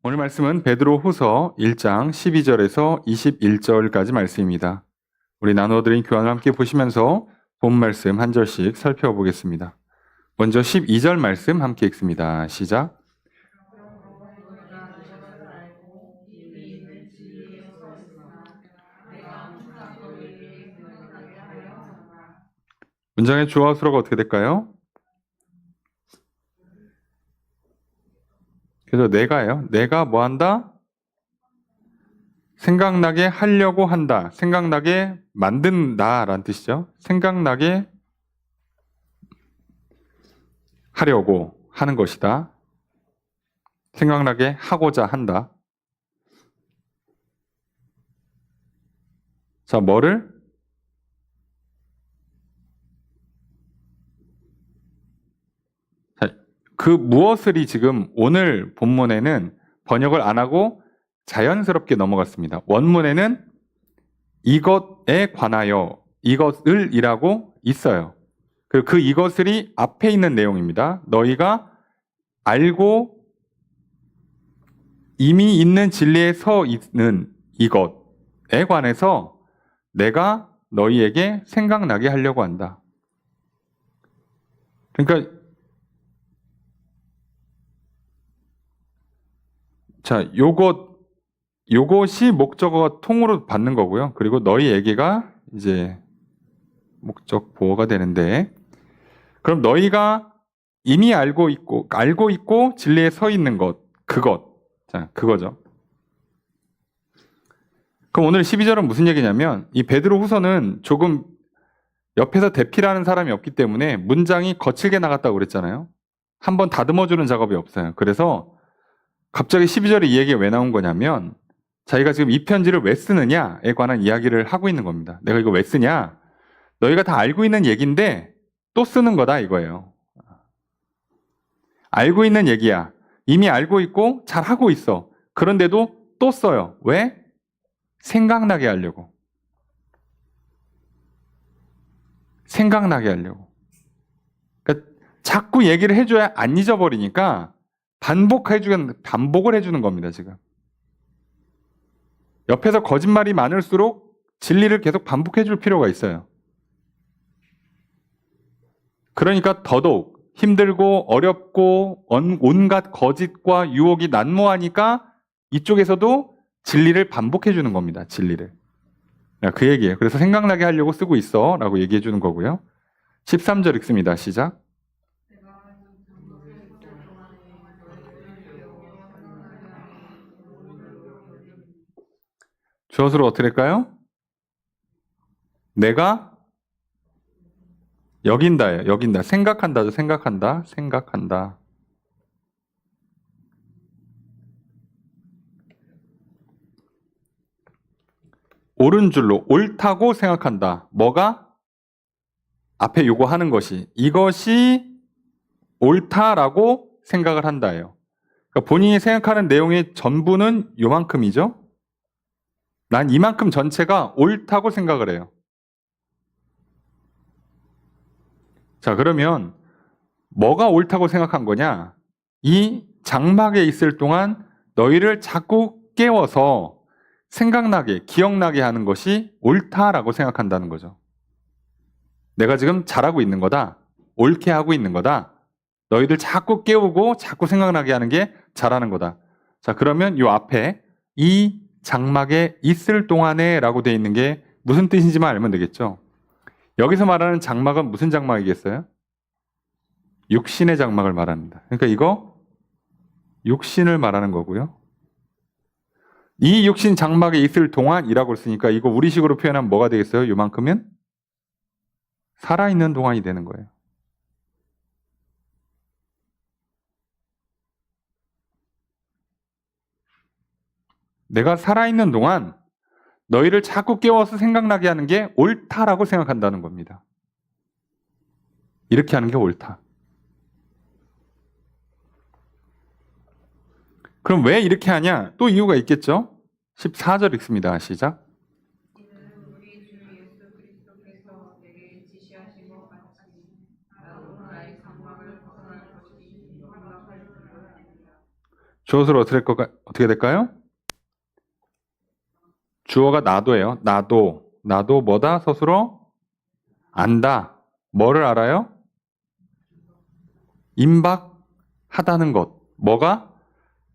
오늘 말씀은 베드로후서 1장 12절에서 21절까지 말씀입니다. 우리 나눠드린 교환을 함께 보시면서 본 말씀 한 절씩 살펴보겠습니다. 먼저 12절 말씀 함께 읽습니다. 시작. 문장의 주어와 수어가 어떻게 될까요? 그래서 내가요. 내가 뭐 한다? 생각나게 하려고 한다. 생각나게 만든다라는 뜻이죠. 생각나게 하려고 하는 것이다. 생각나게 하고자 한다. 자, 뭐를? 자, 그 무엇을이 지금 오늘 본문에는 번역을 안 하고 자연스럽게 넘어갔습니다. 원문에는 이것에 관하여 이것을이라고 있어요. 그리고 그 이것을이 앞에 있는 내용입니다. 너희가 알고 이미 있는 진리에 서 있는 이것에 관해서 내가 너희에게 생각나게 하려고 한다. 그러니까 자, 요것이 목적어가 통으로 받는 거고요. 그리고 너희에게가 이제 목적 보어가 되는데, 그럼 너희가 이미 알고 있고 진리에 서 있는 것, 자, 그거죠. 그럼 오늘 12절은 무슨 얘기냐면, 이 베드로 후서는 조금 옆에서 대필하는 사람이 없기 때문에 문장이 거칠게 나갔다고 그랬잖아요. 한번 다듬어주는 작업이 없어요. 그래서 갑자기 12절에 이 얘기가 왜 나온 거냐면, 자기가 지금 이 편지를 왜 쓰느냐에 관한 이야기를 하고 있는 겁니다. 내가 이거 왜 쓰냐? 너희가 다 알고 있는 얘기인데 또 쓰는 거다 이거예요. 알고 있는 얘기야. 이미 알고 있고 잘 하고 있어. 그런데도 또 써요. 왜? 생각나게 하려고. 생각나게 하려고. 그러니까 자꾸 얘기를 해줘야 안 잊어버리니까 반복을 해주는 겁니다, 지금. 옆에서 거짓말이 많을수록 진리를 계속 반복해줄 필요가 있어요. 그러니까 더더욱 힘들고 어렵고 온갖 거짓과 유혹이 난무하니까 이쪽에서도 진리를 반복해 주는 겁니다. 진리를. 그 얘기예요. 그래서 생각나게 하려고 쓰고 있어 라고 얘기해 주는 거고요. 13절 읽습니다. 시작. 주어수로 어떻게 될까요? 내가 여긴다예요. 여긴다. 생각한다죠. 생각한다. 옳은 줄로 옳다고 생각한다. 뭐가? 앞에 요거 하는 것이. 이것이 옳다라고 생각을 한다예요. 그러니까 본인이 생각하는 내용의 전부는 요만큼이죠. 난 이만큼 전체가 옳다고 생각을 해요. 자, 그러면 뭐가 옳다고 생각한 거냐? 이 장막에 있을 동안 너희를 자꾸 깨워서 생각나게, 기억나게 하는 것이 옳다라고 생각한다는 거죠. 내가 지금 잘하고 있는 거다. 옳게 하고 있는 거다. 너희들 자꾸 깨우고 자꾸 생각나게 하는 게 잘하는 거다. 자, 그러면 이 앞에 이 장막에 있을 동안에 라고 되어 있는 게 무슨 뜻인지만 알면 되겠죠. 여기서 말하는 장막은 무슨 장막이겠어요? 육신의 장막을 말합니다. 그러니까 이거 육신을 말하는 거고요. 이 육신 장막에 있을 동안이라고 했으니까 이거 우리식으로 표현하면 뭐가 되겠어요? 요만큼은 살아있는 동안이 되는 거예요. 내가 살아있는 동안 너희를 자꾸 깨워서 생각나게 하는 게 옳다라고 생각한다는 겁니다. 이렇게 하는 게 옳다. 그럼 왜 이렇게 하냐? 또 이유가 있겠죠? 14절 읽습니다. 시작. 주어서로 어떻게 될까요? 주어가 나도예요. 나도 뭐다? 서술어 안다. 뭐를 알아요? 임박하다는 것. 뭐가?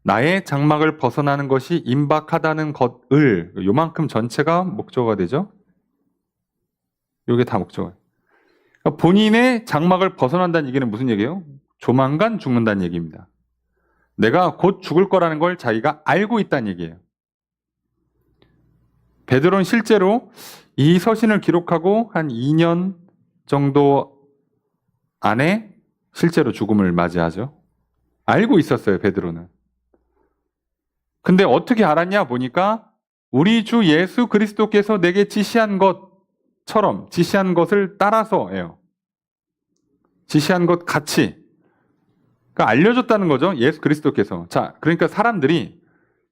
나의 장막을 벗어나는 것이 임박하다는 것을, 요만큼 전체가 목적어가 되죠. 요게 다 목적어예요. 그러니까 본인의 장막을 벗어난다는 얘기는 무슨 얘기예요? 조만간 죽는다는 얘기입니다. 내가 곧 죽을 거라는 걸 자기가 알고 있다는 얘기예요. 베드로는 실제로 이 서신을 기록하고 한 2년 정도 안에 실제로 죽음을 맞이하죠. 알고 있었어요, 베드로는. 근데 어떻게 알았냐 보니까 우리 주 예수 그리스도께서 내게 지시한 것처럼 지시한 것을 따라서예요. 지시한 것 같이. 그러니까 알려줬다는 거죠, 예수 그리스도께서. 자, 그러니까 사람들이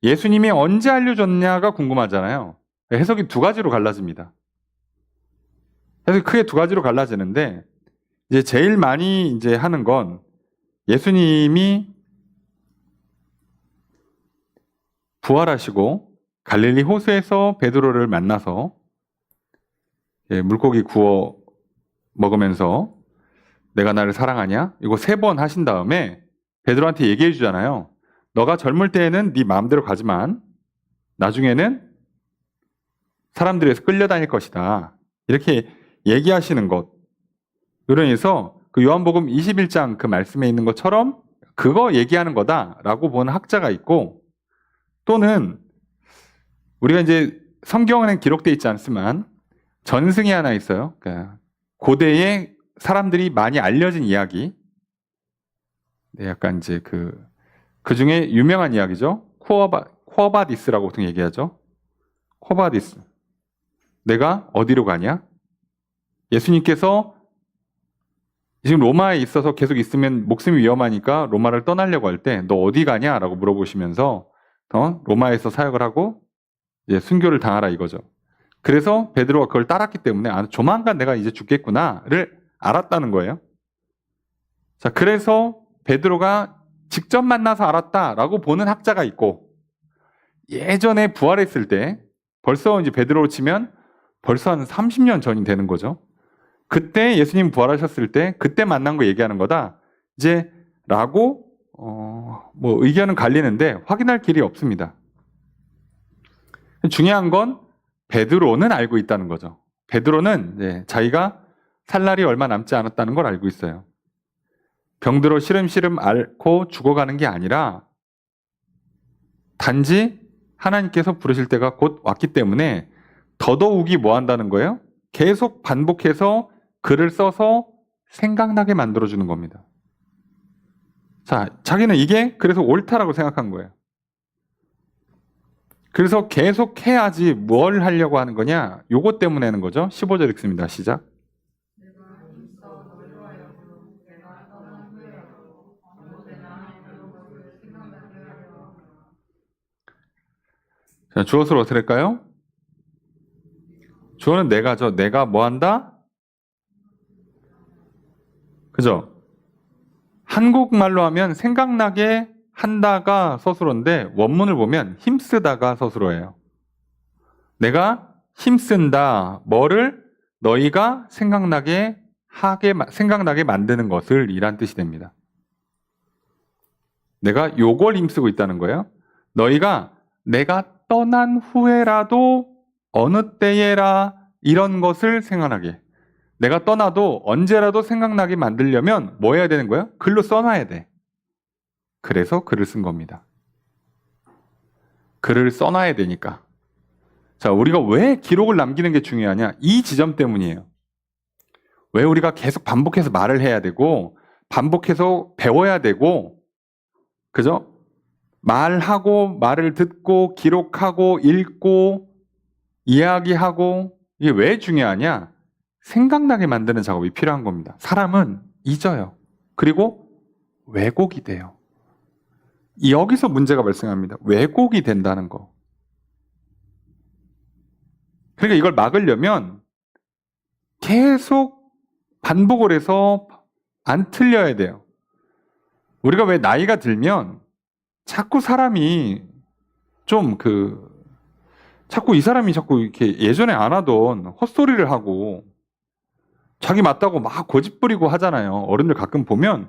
예수님이 언제 알려줬냐가 궁금하잖아요. 해석이 두 가지로 갈라집니다. 해석이 크게 두 가지로 갈라지는데, 이제 제일 많이 이제 하는 건 예수님이 부활하시고 갈릴리 호수에서 베드로를 만나서 물고기 구워 먹으면서 내가 나를 사랑하냐? 이거 3번 하신 다음에 베드로한테 얘기해 주잖아요. 너가 젊을 때에는 네 마음대로 가지만 나중에는 사람들에서 끌려다닐 것이다. 이렇게 얘기하시는 것. 그러면서 그 요한복음 21장 그 말씀에 있는 것처럼 그거 얘기하는 거다라고 보는 학자가 있고, 또는 우리가 이제 성경에는 기록되어 있지 않지만 전승이 하나 있어요. 그러니까 고대에 사람들이 많이 알려진 이야기. 네, 약간 이제 그 중에 유명한 이야기죠. 코어바디스라고 보통 얘기하죠. 코바디스. 내가 어디로 가냐? 예수님께서 지금 로마에 있어서 계속 있으면 목숨이 위험하니까 로마를 떠나려고 할 때 너 어디 가냐? 라고 물어보시면서 로마에서 사역을 하고 이제 순교를 당하라 이거죠. 그래서 베드로가 그걸 따랐기 때문에 조만간 내가 이제 죽겠구나를 알았다는 거예요. 자, 그래서 베드로가 직접 만나서 알았다라고 보는 학자가 있고, 예전에 부활했을 때 벌써 이제 베드로로 치면 벌써 한 30년 전이 되는 거죠. 그때 예수님 부활하셨을 때 그때 만난 거 얘기하는 거다. 이제 라고 뭐 의견은 갈리는데 확인할 길이 없습니다. 중요한 건 베드로는 알고 있다는 거죠. 베드로는 이제 자기가 살 날이 얼마 남지 않았다는 걸 알고 있어요. 병들어 시름시름 앓고 죽어가는 게 아니라 단지 하나님께서 부르실 때가 곧 왔기 때문에 더더욱이 뭐 한다는 거예요? 계속 반복해서 글을 써서 생각나게 만들어주는 겁니다. 자, 자기는 이게 그래서 옳다라고 생각한 거예요. 그래서 계속 해야지 뭘 하려고 하는 거냐? 요것 때문에 하는 거죠. 15절 읽습니다. 시작. 자, 주어서로 어떻게 할까요? 주어는 내가죠. 내가 뭐 한다? 그죠? 한국말로 하면 생각나게 한다가 서술어인데 원문을 보면 힘쓰다가 서술어예요. 내가 힘쓴다. 뭐를? 너희가 생각나게 만드는 것을 이란 뜻이 됩니다. 내가 요걸 힘쓰고 있다는 거예요. 너희가 내가 떠난 후에라도 어느 때에라 이런 것을 생각나게. 내가 떠나도 언제라도 생각나게 만들려면 뭐 해야 되는 거예요? 글로 써놔야 돼. 그래서 글을 쓴 겁니다. 글을 써놔야 되니까. 자, 우리가 왜 기록을 남기는 게 중요하냐? 이 지점 때문이에요. 왜 우리가 계속 반복해서 말을 해야 되고 반복해서 배워야 되고, 그죠? 말하고 말을 듣고 기록하고 읽고 이야기하고, 이게 왜 중요하냐? 생각나게 만드는 작업이 필요한 겁니다. 사람은 잊어요. 그리고 왜곡이 돼요. 여기서 문제가 발생합니다. 왜곡이 된다는 거. 그러니까 이걸 막으려면 계속 반복을 해서 안 틀려야 돼요. 우리가 왜 나이가 들면 자꾸 사람이 좀 자꾸 이 사람이 자꾸 이렇게 예전에 안 하던 헛소리를 하고 자기 맞다고 막 고집 부리고 하잖아요. 어른들 가끔 보면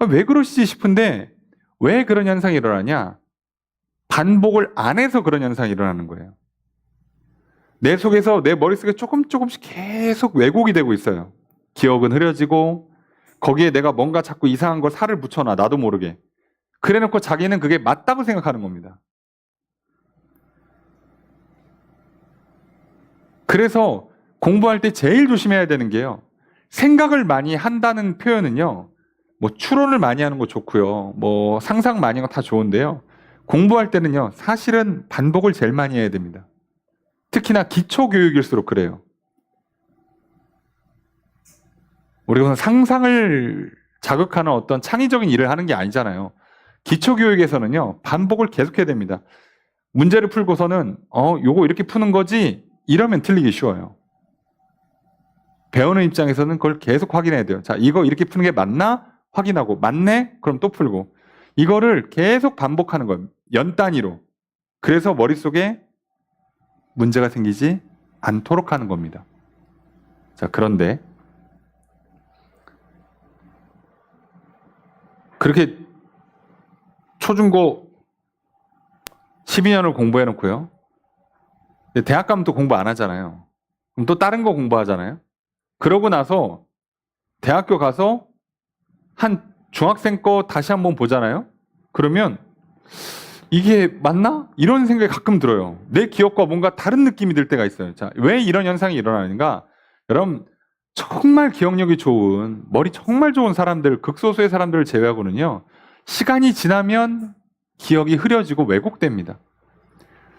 왜 그러시지 싶은데 왜 그런 현상이 일어나냐? 반복을 안 해서 그런 현상이 일어나는 거예요. 내 속에서 내 머릿속에 조금씩 계속 왜곡이 되고 있어요. 기억은 흐려지고 거기에 내가 뭔가 자꾸 이상한 걸 살을 붙여놔. 나도 모르게. 그래놓고 자기는 그게 맞다고 생각하는 겁니다. 그래서 공부할 때 제일 조심해야 되는 게요. 생각을 많이 한다는 표현은요. 뭐 추론을 많이 하는 거 좋고요. 뭐 상상 많이 하는 거 다 좋은데요. 공부할 때는요. 사실은 반복을 제일 많이 해야 됩니다. 특히나 기초교육일수록 그래요. 우리가 상상을 자극하는 어떤 창의적인 일을 하는 게 아니잖아요. 기초교육에서는요. 반복을 계속해야 됩니다. 문제를 풀고서는 요거 이렇게 푸는 거지 이러면 틀리기 쉬워요. 배우는 입장에서는 그걸 계속 확인해야 돼요. 자, 이거 이렇게 푸는 게 맞나? 확인하고 맞네? 그럼 또 풀고. 이거를 계속 반복하는 거예요. 연 단위로. 그래서 머릿속에 문제가 생기지 않도록 하는 겁니다. 자, 그런데 그렇게 초중고 12년을 공부해 놓고요. 대학 가면 또 공부 안 하잖아요. 그럼 또 다른 거 공부하잖아요. 그러고 나서 대학교 가서 한 중학생 거 다시 한번 보잖아요. 그러면 이게 맞나? 이런 생각이 가끔 들어요. 내 기억과 뭔가 다른 느낌이 들 때가 있어요. 자, 왜 이런 현상이 일어나는가? 여러분, 정말 기억력이 좋은, 머리 정말 좋은 사람들, 극소수의 사람들을 제외하고는요, 시간이 지나면 기억이 흐려지고 왜곡됩니다.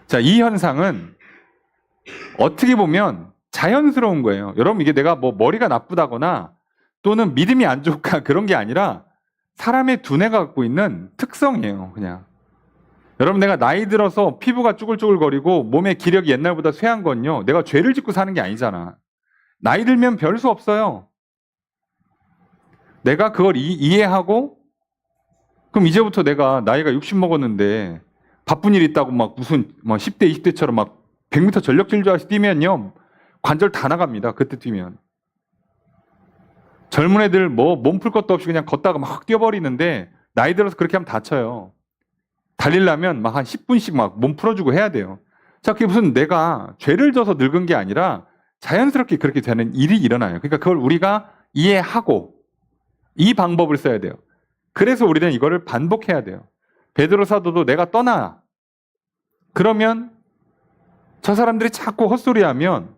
자, 이 현상은 어떻게 보면 자연스러운 거예요. 여러분, 이게 내가 뭐 머리가 나쁘다거나 또는 믿음이 안 좋다 그런 게 아니라 사람의 두뇌가 갖고 있는 특성이에요, 그냥. 여러분, 내가 나이 들어서 피부가 쭈글쭈글거리고 몸의 기력이 옛날보다 쇠한 건요, 내가 죄를 짓고 사는 게 아니잖아. 나이 들면 별 수 없어요. 내가 그걸 이해하고, 그럼 이제부터 내가 나이가 60 먹었는데 바쁜 일 있다고 막 무슨 10대, 20대처럼 막 100m 전력 질주하시 뛰면요, 관절 다 나갑니다. 그때 뛰면. 젊은 애들 뭐 몸 풀 것도 없이 그냥 걷다가 막 뛰어버리는데 나이 들어서 그렇게 하면 다쳐요. 달리려면 막 한 10분씩 막 몸 풀어주고 해야 돼요. 자, 그게 무슨 내가 죄를 져서 늙은 게 아니라 자연스럽게 그렇게 되는 일이 일어나요. 그러니까 그걸 우리가 이해하고 이 방법을 써야 돼요. 그래서 우리는 이거를 반복해야 돼요. 베드로 사도도 내가 떠나. 그러면 저 사람들이 자꾸 헛소리하면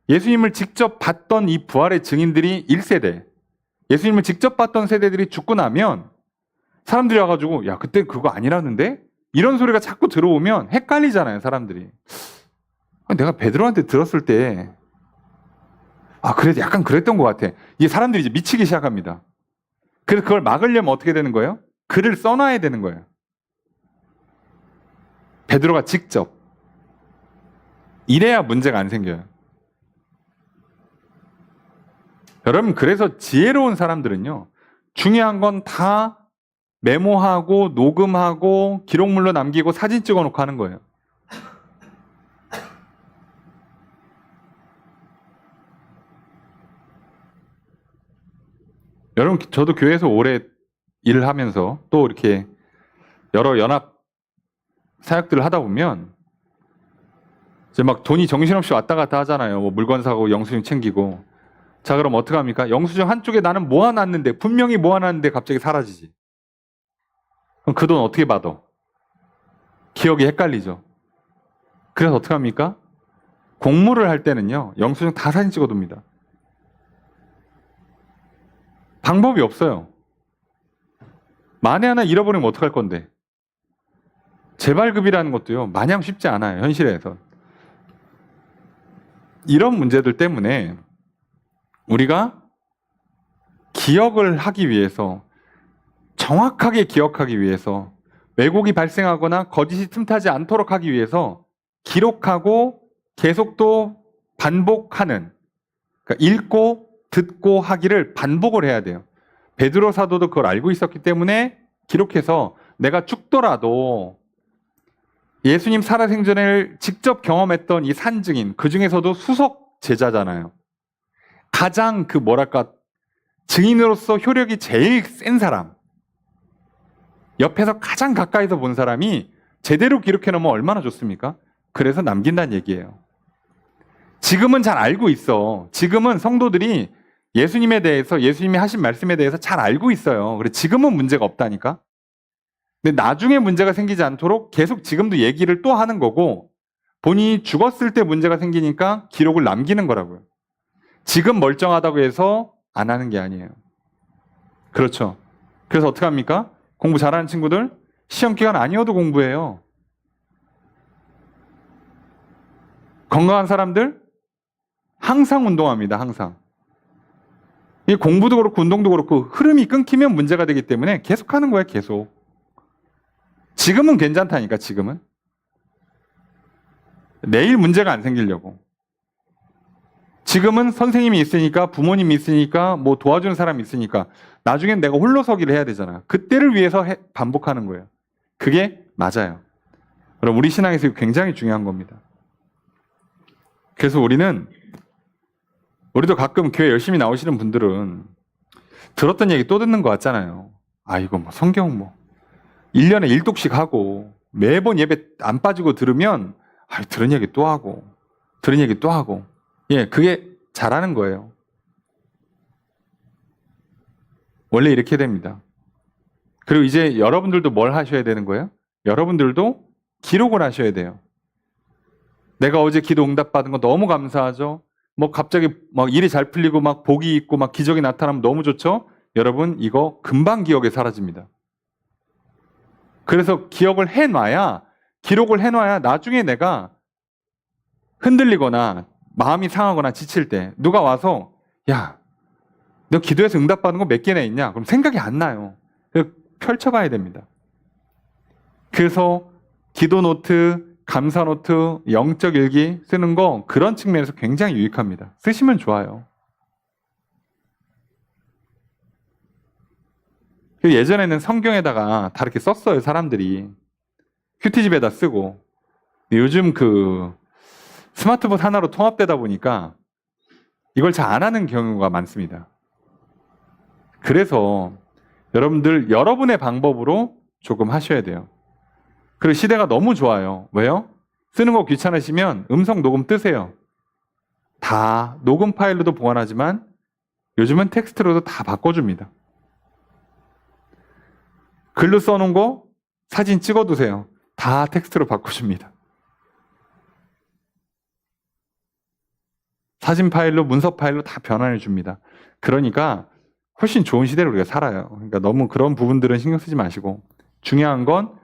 예수님을 직접 봤던 이 부활의 증인들이 1세대, 예수님을 직접 봤던 세대들이 죽고 나면 사람들이 와가지고 야, 그때 그거 아니라는데? 이런 소리가 자꾸 들어오면 헷갈리잖아요, 사람들이. 내가 베드로한테 들었을 때 그래도 약간 그랬던 것 같아. 이게 사람들이 이제 미치기 시작합니다. 그래서 그걸 막으려면 어떻게 되는 거예요? 글을 써놔야 되는 거예요. 베드로가 직접. 이래야 문제가 안 생겨요. 여러분, 그래서 지혜로운 사람들은요, 중요한 건 다 메모하고 녹음하고 기록물로 남기고 사진 찍어놓고 하는 거예요. 여러분, 저도 교회에서 오래 일을 하면서 또 이렇게 여러 연합 사역들을 하다 보면 이제 막 돈이 정신없이 왔다 갔다 하잖아요. 뭐 물건 사고 영수증 챙기고. 자, 그럼 어떡합니까? 영수증 한쪽에 나는 모아놨는데, 분명히 모아놨는데 갑자기 사라지지. 그럼 그 돈 어떻게 받아? 기억이 헷갈리죠. 그래서 어떡합니까? 공모를 할 때는요, 영수증 다 사진 찍어둡니다. 방법이 없어요. 만에 하나 잃어버리면 어떡할 건데? 재발급이라는 것도요, 마냥 쉽지 않아요, 현실에서. 이런 문제들 때문에 우리가 기억을 하기 위해서, 정확하게 기억하기 위해서, 왜곡이 발생하거나 거짓이 틈타지 않도록 하기 위해서 기록하고 계속 또 반복하는, 그러니까 읽고 듣고 하기를 반복을 해야 돼요. 베드로 사도도 그걸 알고 있었기 때문에 기록해서 내가 죽더라도 예수님 살아생전을 직접 경험했던 이 산증인, 그 중에서도 수석 제자잖아요. 가장 증인으로서 효력이 제일 센 사람, 옆에서 가장 가까이서 본 사람이 제대로 기록해 놓으면 얼마나 좋습니까? 그래서 남긴다는 얘기예요. 지금은 잘 알고 있어. 지금은 성도들이 예수님에 대해서, 예수님이 하신 말씀에 대해서 잘 알고 있어요. 그래, 지금은 문제가 없다니까? 근데 나중에 문제가 생기지 않도록 계속 지금도 얘기를 또 하는 거고, 본인이 죽었을 때 문제가 생기니까 기록을 남기는 거라고요. 지금 멀쩡하다고 해서 안 하는 게 아니에요. 그렇죠. 그래서 어떻게 합니까? 공부 잘하는 친구들, 시험 기간 아니어도 공부해요. 건강한 사람들, 항상 운동합니다. 항상. 이 공부도 그렇고 운동도 그렇고 흐름이 끊기면 문제가 되기 때문에 계속 하는 거예요. 계속. 지금은 괜찮다니까. 지금은. 내일 문제가 안 생기려고. 지금은 선생님이 있으니까, 부모님이 있으니까, 뭐 도와주는 사람이 있으니까 나중엔 내가 홀로 서기를 해야 되잖아. 그때를 위해서 반복하는 거예요. 그게 맞아요. 그럼 우리 신앙에서 굉장히 중요한 겁니다. 그래서 우리도 가끔 교회 열심히 나오시는 분들은 들었던 얘기 또 듣는 것 같잖아요. 이거 뭐 성경 1년에 1독씩 하고 매번 예배 안 빠지고 들으면 들은 얘기 또 하고 들은 얘기 또 하고. 예, 그게 잘하는 거예요. 원래 이렇게 됩니다. 그리고 이제 여러분들도 뭘 하셔야 되는 거예요? 여러분들도 기록을 하셔야 돼요. 내가 어제 기도 응답받은 거 너무 감사하죠? 갑자기 일이 잘 풀리고 복이 있고 기적이 나타나면 너무 좋죠? 여러분, 이거 금방 기억에 사라집니다. 그래서 기록을 해놔야 나중에 내가 흔들리거나 마음이 상하거나 지칠 때 누가 와서 야, 너 기도해서 응답받은 거 몇 개나 있냐? 그럼 생각이 안 나요. 펼쳐봐야 됩니다. 그래서 기도 노트, 감사 노트, 영적 일기 쓰는 거 그런 측면에서 굉장히 유익합니다. 쓰시면 좋아요. 예전에는 성경에다가 다 이렇게 썼어요. 사람들이. 큐티집에다 쓰고. 요즘 스마트폰 하나로 통합되다 보니까 이걸 잘 안 하는 경우가 많습니다. 그래서 여러분들 여러분의 방법으로 조금 하셔야 돼요. 그리고 시대가 너무 좋아요. 왜요? 쓰는 거 귀찮으시면 음성 녹음 뜨세요. 다 녹음 파일로도 보관하지만 요즘은 텍스트로도 다 바꿔줍니다. 글로 써놓은 거 사진 찍어두세요. 다 텍스트로 바꿔줍니다. 사진 파일로, 문서 파일로 다 변환해 줍니다. 그러니까 훨씬 좋은 시대를 우리가 살아요. 그러니까 너무 그런 부분들은 신경 쓰지 마시고, 중요한 건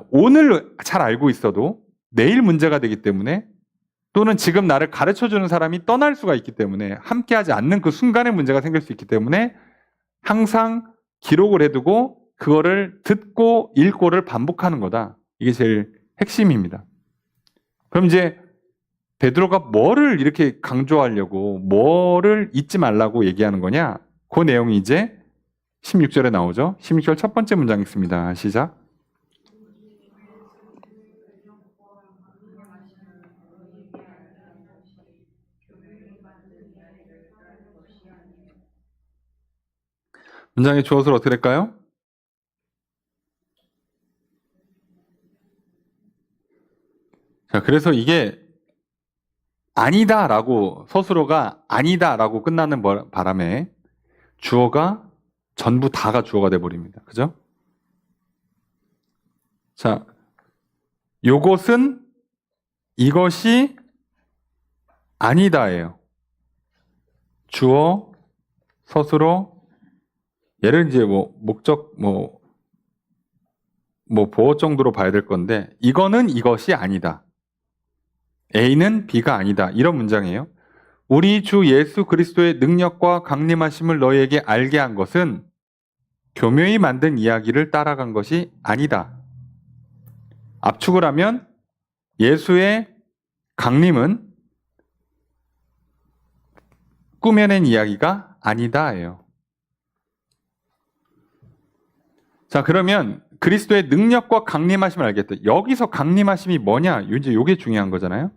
오늘 잘 알고 있어도 내일 문제가 되기 때문에, 또는 지금 나를 가르쳐주는 사람이 떠날 수가 있기 때문에, 함께하지 않는 그 순간에 문제가 생길 수 있기 때문에 항상 기록을 해두고 그거를 듣고 읽고를 반복하는 거다. 이게 제일 핵심입니다. 그럼 이제 베드로가 뭐를 이렇게 강조하려고, 뭐를 잊지 말라고 얘기하는 거냐? 그 내용이 이제 16절에 나오죠. 16절 첫 번째 문장 있습니다. 시작. 문장의 주어를 어떻게 될까요? 자, 그래서 이게 아니다라고, 서술어가 아니다라고 끝나는 바람에 주어가 전부 다가 주어가 돼버립니다. 그죠? 자, 요것은 이것이 아니다예요. 주어, 서술어, 얘를 이제 목적, 보어 정도로 봐야 될 건데, 이거는 이것이 아니다. A는 B가 아니다. 이런 문장이에요. 우리 주 예수 그리스도의 능력과 강림하심을 너희에게 알게 한 것은 교묘히 만든 이야기를 따라간 것이 아니다. 압축을 하면 예수의 강림은 꾸며낸 이야기가 아니다예요. 자, 그러면 그리스도의 능력과 강림하심을 알겠다. 여기서 강림하심이 뭐냐? 이제 요게 중요한 거잖아요.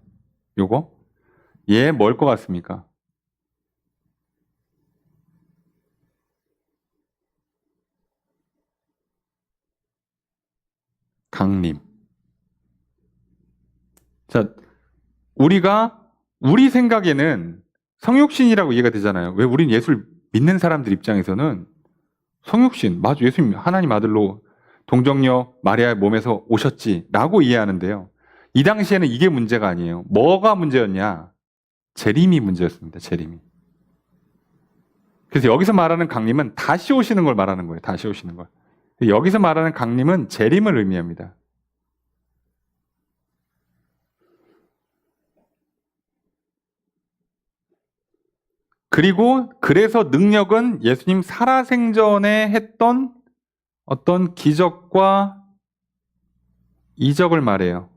요거. 얘 뭘 것 같습니까? 강림. 자, 우리 생각에는 성육신이라고 이해가 되잖아요. 왜 우린 예수를 믿는 사람들 입장에서는 성육신, 맞아, 예수님 하나님 아들로 동정녀 마리아의 몸에서 오셨지라고 이해하는데요. 이 당시에는 이게 문제가 아니에요. 뭐가 문제였냐? 재림이 문제였습니다. 재림이. 그래서 여기서 말하는 강림은 다시 오시는 걸 말하는 거예요. 다시 오시는 걸. 여기서 말하는 강림은 재림을 의미합니다. 그리고 그래서 능력은 예수님 살아생전에 했던 어떤 기적과 이적을 말해요.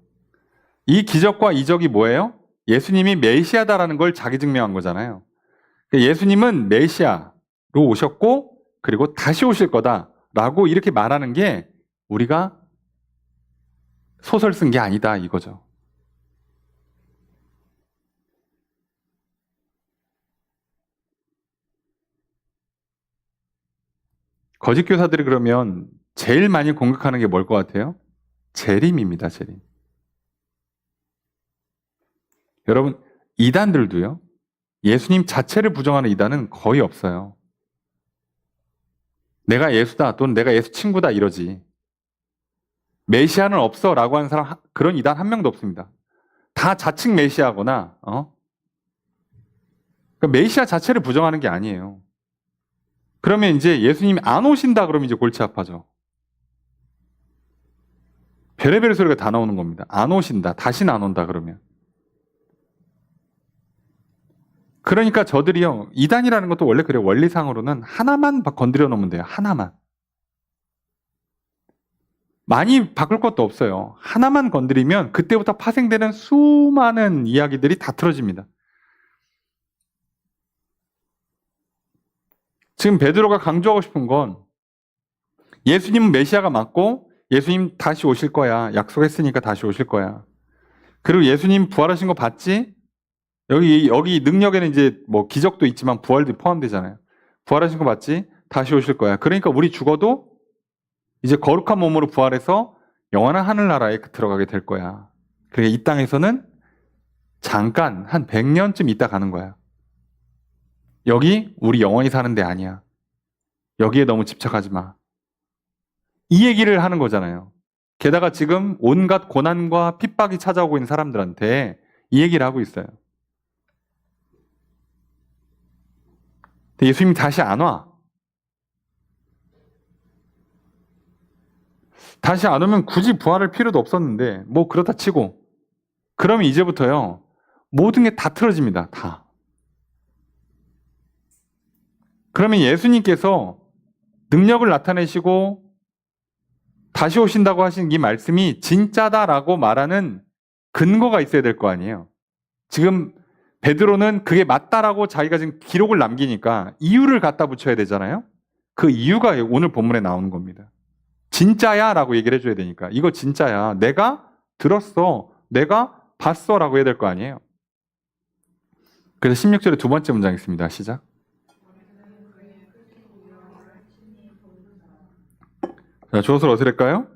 이 기적과 이적이 뭐예요? 예수님이 메시아다라는 걸 자기 증명한 거잖아요. 예수님은 메시아로 오셨고 그리고 다시 오실 거다라고 이렇게 말하는 게 우리가 소설 쓴 게 아니다 이거죠. 거짓 교사들이 그러면 제일 많이 공격하는 게 뭘 것 같아요? 재림입니다. 재림. 여러분 이단들도요. 예수님 자체를 부정하는 이단은 거의 없어요. 내가 예수다 또는 내가 예수 친구다 이러지. 메시아는 없어라고 하는 사람 그런 이단 한 명도 없습니다. 다 자칭 메시아거나 그러니까 메시아 자체를 부정하는 게 아니에요. 그러면 이제 예수님이 안 오신다 그러면 이제 골치 아파져. 별의별 소리가 다 나오는 겁니다. 안 오신다. 다시는 안 온다 그러면. 그러니까 저들이요. 이단이라는 것도 원래 그래요. 원리상으로는 하나만 건드려 놓으면 돼요. 하나만. 많이 바꿀 것도 없어요. 하나만 건드리면 그때부터 파생되는 수많은 이야기들이 다 틀어집니다. 지금 베드로가 강조하고 싶은 건 예수님은 메시아가 맞고 예수님 다시 오실 거야. 약속했으니까 다시 오실 거야. 그리고 예수님 부활하신 거 봤지? 여기 능력에는 이제 뭐 기적도 있지만 부활도 포함되잖아요. 부활하신 거 봤지? 다시 오실 거야. 그러니까 우리 죽어도 이제 거룩한 몸으로 부활해서 영원한 하늘나라에 들어가게 될 거야. 그러니까 이 땅에서는 잠깐 한 100년쯤 있다 가는 거야. 여기 우리 영원히 사는 데 아니야. 여기에 너무 집착하지 마. 이 얘기를 하는 거잖아요. 게다가 지금 온갖 고난과 핍박이 찾아오고 있는 사람들한테 이 얘기를 하고 있어요. 근데 예수님이 다시 안 와. 다시 안 오면 굳이 부활할 필요도 없었는데 뭐 그렇다 치고 그러면 이제부터요. 모든 게 다 틀어집니다. 다. 그러면 예수님께서 능력을 나타내시고 다시 오신다고 하신 이 말씀이 진짜다라고 말하는 근거가 있어야 될 거 아니에요. 지금 베드로는 그게 맞다라고 자기가 지금 기록을 남기니까 이유를 갖다 붙여야 되잖아요. 그 이유가 오늘 본문에 나오는 겁니다. 진짜야 라고 얘기를 해줘야 되니까 이거 진짜야. 내가 들었어. 내가 봤어 라고 해야 될 거 아니에요. 그래서 16절에 두 번째 문장 있습니다. 시작. 자, 주어를 어떻게 할까요?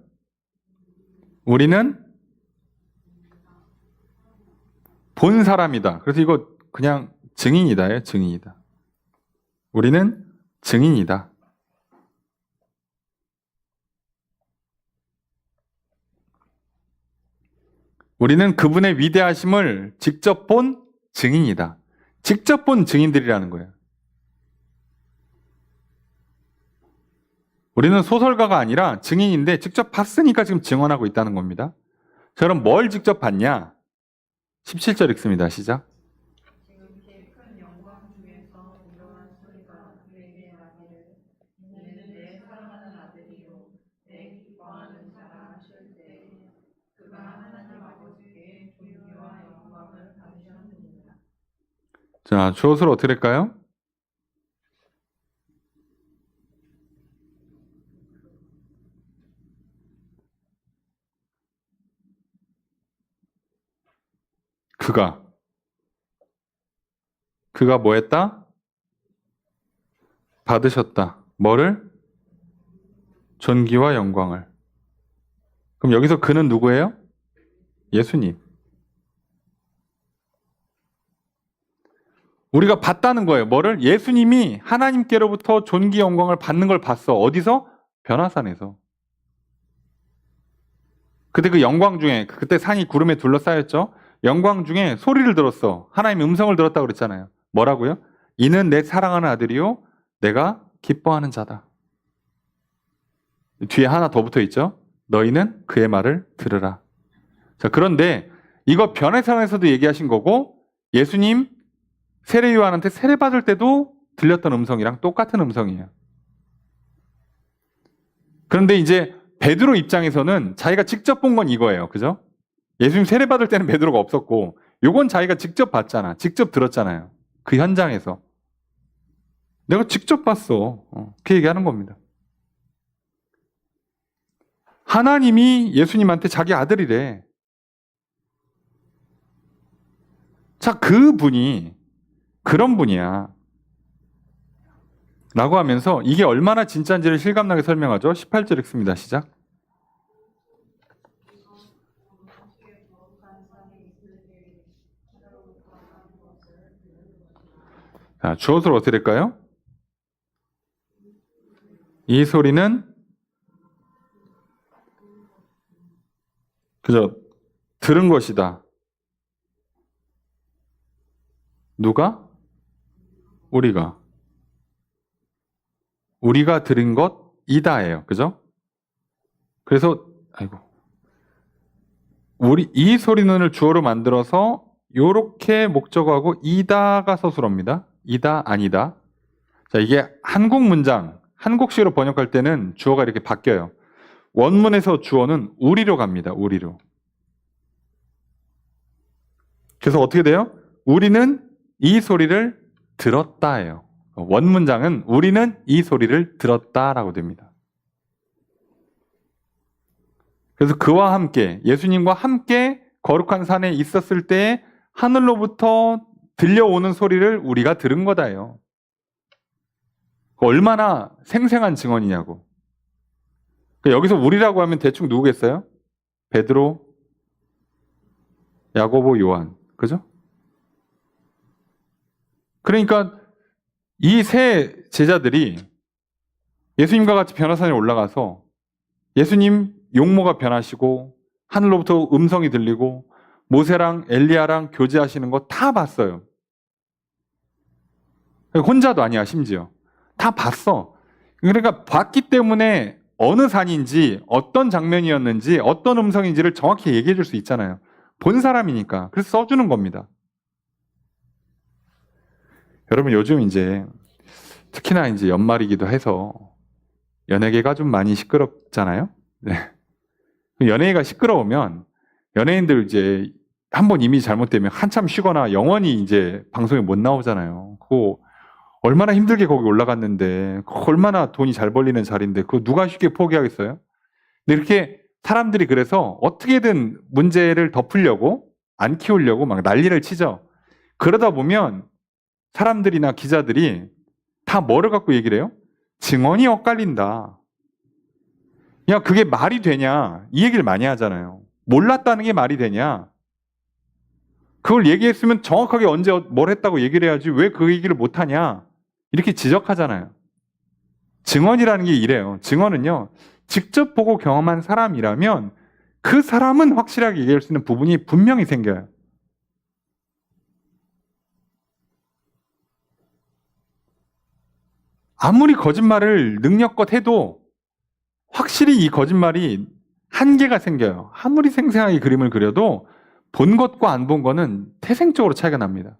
우리는 본 사람이다. 그래서 이거 그냥 증인이다예요. 증인이다. 우리는 증인이다. 우리는 그분의 위대하심을 직접 본 증인이다. 직접 본 증인들이라는 거예요. 우리는 소설가가 아니라 증인인데 직접 봤으니까 지금 증언하고 있다는 겁니다. 자, 그럼 뭘 직접 봤냐? 17절 읽습니다. 시작. 자, 주어를 어떻게 할까요? 그가 뭐 했다? 받으셨다. 뭐를? 존귀와 영광을. 그럼 여기서 그는 누구예요? 예수님. 우리가 봤다는 거예요. 뭐를? 예수님이 하나님께로부터 존귀 영광을 받는 걸 봤어. 어디서? 변화산에서. 그때 그 영광 중에, 그때 산이 구름에 둘러싸였죠? 영광 중에 소리를 들었어. 하나님의 음성을 들었다고 그랬잖아요. 뭐라고요? 이는 내 사랑하는 아들이요 내가 기뻐하는 자다. 뒤에 하나 더 붙어 있죠? 너희는 그의 말을 들으라. 자, 그런데 이거 변화산에서도 얘기하신 거고 예수님 세례 요한한테 세례 받을 때도 들렸던 음성이랑 똑같은 음성이에요. 그런데 이제 베드로 입장에서는 자기가 직접 본 건 이거예요. 그죠? 예수님 세례 받을 때는 베드로가 없었고 요건 자기가 직접 봤잖아. 직접 들었잖아요. 그 현장에서. 내가 직접 봤어. 그 얘기하는 겁니다. 하나님이 예수님한테 자기 아들이래. 자, 그분이 그런 분이야. 라고 하면서 이게 얼마나 진짜인지를 실감나게 설명하죠. 18절 읽습니다. 시작. 자, 주어서로 어떻게 될까요? 이 소리는 그저 들은 것이다. 누가? 우리가 들은 것이다예요. 그죠? 그래서 아이고. 이 소리는을 주어로 만들어서 요렇게 목적어하고 이다가 서술어입니다. 이다 아니다. 자, 이게 한국 문장, 한국식으로 번역할 때는 주어가 이렇게 바뀌어요. 원문에서 주어는 우리로 갑니다. 우리로. 그래서 어떻게 돼요? 우리는 이 소리를 들었다예요. 원문장은 우리는 이 소리를 들었다라고 됩니다. 그래서 그와 함께 예수님과 함께 거룩한 산에 있었을 때 하늘로부터 들려오는 소리를 우리가 들은 거다요. 얼마나 생생한 증언이냐고. 여기서 우리라고 하면 대충 누구겠어요? 베드로, 야고보, 요한. 그죠? 그러니까 이 세 제자들이 예수님과 같이 변화산에 올라가서 예수님 용모가 변하시고 하늘로부터 음성이 들리고 모세랑 엘리야랑 교제하시는 거 다 봤어요. 혼자도 아니야, 심지어. 다 봤어. 그러니까 봤기 때문에 어느 산인지 어떤 장면이었는지 어떤 음성인지를 정확히 얘기해 줄 수 있잖아요. 본 사람이니까. 그래서 써주는 겁니다. 여러분 요즘 이제 특히나 이제 연말이기도 해서 연예계가 좀 많이 시끄럽잖아요. 네. 연예계가 시끄러우면 연예인들 이제 한번 이미지 잘못되면 한참 쉬거나 영원히 이제 방송에 못 나오잖아요. 그거 얼마나 힘들게 거기 올라갔는데, 그거 얼마나 돈이 잘 벌리는 자리인데, 그거 누가 쉽게 포기하겠어요? 근데 이렇게 사람들이 그래서 어떻게든 문제를 덮으려고, 안 키우려고 막 난리를 치죠. 그러다 보면 사람들이나 기자들이 다 뭐를 갖고 얘기를 해요? 증언이 엇갈린다. 야, 그게 말이 되냐? 이 얘기를 많이 하잖아요. 몰랐다는 게 말이 되냐? 그걸 얘기했으면 정확하게 언제 뭘 했다고 얘기를 해야지 왜 그 얘기를 못하냐? 이렇게 지적하잖아요. 증언이라는 게 이래요. 증언은요, 직접 보고 경험한 사람이라면 그 사람은 확실하게 얘기할 수 있는 부분이 분명히 생겨요. 아무리 거짓말을 능력껏 해도 확실히 이 거짓말이 한계가 생겨요. 아무리 생생하게 그림을 그려도 본 것과 안 본 거는 태생적으로 차이가 납니다.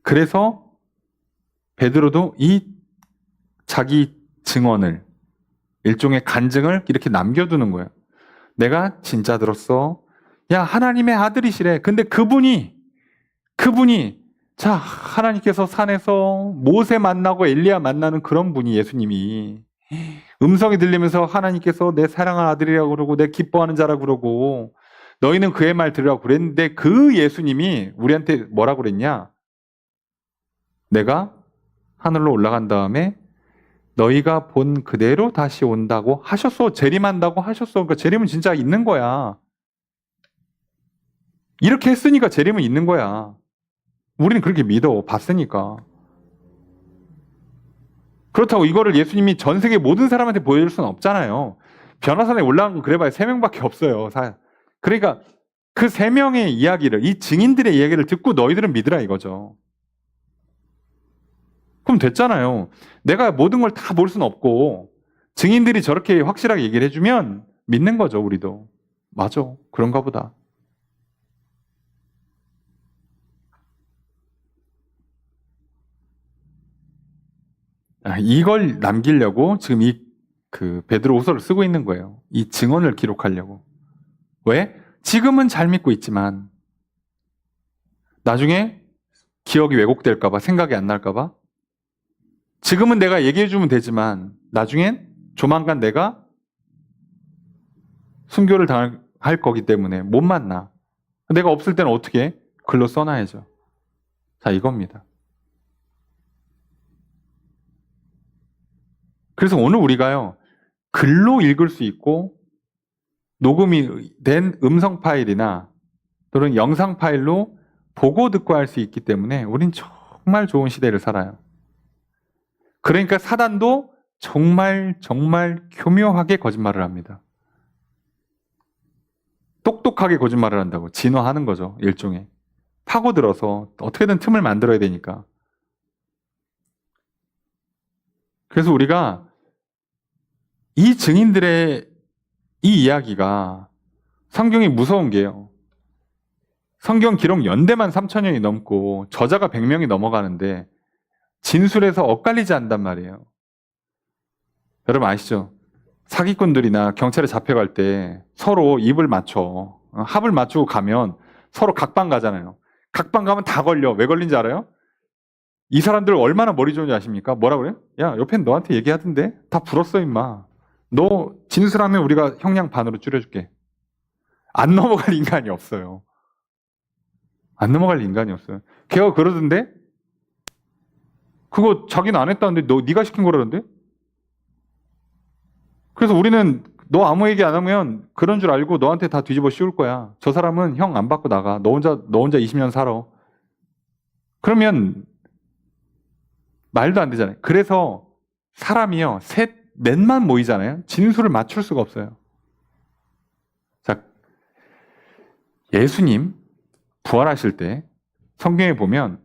그래서 베드로도 이 자기 증언을, 일종의 간증을 이렇게 남겨두는 거예요. 내가 진짜 들었어. 야, 하나님의 아들이시래. 근데 그분이 자, 하나님께서 산에서 모세 만나고 엘리야 만나는 그런 분이 예수님이 음성이 들리면서 하나님께서 내 사랑하는 아들이라고 그러고 내 기뻐하는 자라고 그러고 너희는 그의 말 들으라고 그랬는데 그 예수님이 우리한테 뭐라고 그랬냐? 내가 하늘로 올라간 다음에 너희가 본 그대로 다시 온다고 하셨어. 재림한다고 하셨어. 그러니까 재림은 진짜 있는 거야. 이렇게 했으니까 재림은 있는 거야. 우리는 그렇게 믿어. 봤으니까. 그렇다고 이거를 예수님이 전 세계 모든 사람한테 보여줄 수는 없잖아요. 변화산에 올라간 건 그래봐야 3명밖에 없어요. 그러니까 그 3명의 이야기를, 이 증인들의 이야기를 듣고 너희들은 믿으라 이거죠. 그럼 됐잖아요. 내가 모든 걸 다 볼 수는 없고 증인들이 저렇게 확실하게 얘기를 해주면 믿는 거죠, 우리도. 맞아. 그런가 보다. 이걸 남기려고 지금 그 베드로후서를 쓰고 있는 거예요. 이 증언을 기록하려고. 왜? 지금은 잘 믿고 있지만 나중에 기억이 왜곡될까 봐, 생각이 안 날까 봐. 지금은 내가 얘기해 주면 되지만 나중엔 조만간 내가 순교를 당할 거기 때문에 못 만나. 내가 없을 때는 어떻게 해? 글로 써놔야죠. 자, 이겁니다. 그래서 오늘 우리가요, 글로 읽을 수 있고 녹음이 된 음성 파일이나 또는 영상 파일로 보고 듣고 할 수 있기 때문에 우린 정말 좋은 시대를 살아요. 그러니까 사단도 정말 교묘하게 거짓말을 합니다. 똑똑하게 거짓말을 한다고. 진화하는 거죠, 일종의. 파고들어서 어떻게든 틈을 만들어야 되니까. 그래서 우리가 이 증인들의 이 이야기가 성경이 무서운 게요. 성경 기록 연대만 3,000년이 넘고 저자가 100명이 넘어가는데 진술에서 엇갈리지 않단 말이에요. 여러분 아시죠? 사기꾼들이나 경찰에 잡혀갈 때 서로 입을 맞춰. 합을 맞추고 가면 서로 각방 가잖아요. 각방 가면 다 걸려. 왜 걸린지 알아요? 이 사람들 얼마나 머리 좋은지 아십니까? 뭐라 그래요? 야, 옆엔 너한테 얘기하던데? 다 불었어, 임마. 너 진술하면 우리가 형량 반으로 줄여줄게. 안 넘어갈 인간이 없어요. 안 넘어갈 인간이 없어요. 걔가 그러던데? 그거 자기는 안 했다는데 네가 시킨 거라는데? 그래서 우리는 너 아무 얘기 안 하면 그런 줄 알고 너한테 다 뒤집어 씌울 거야. 저 사람은 형 안 받고 나가. 너 혼자 20년 살아. 그러면 말도 안 되잖아요. 그래서 사람이요, 넷만 모이잖아요. 진술을 맞출 수가 없어요. 자, 예수님 부활하실 때 성경에 보면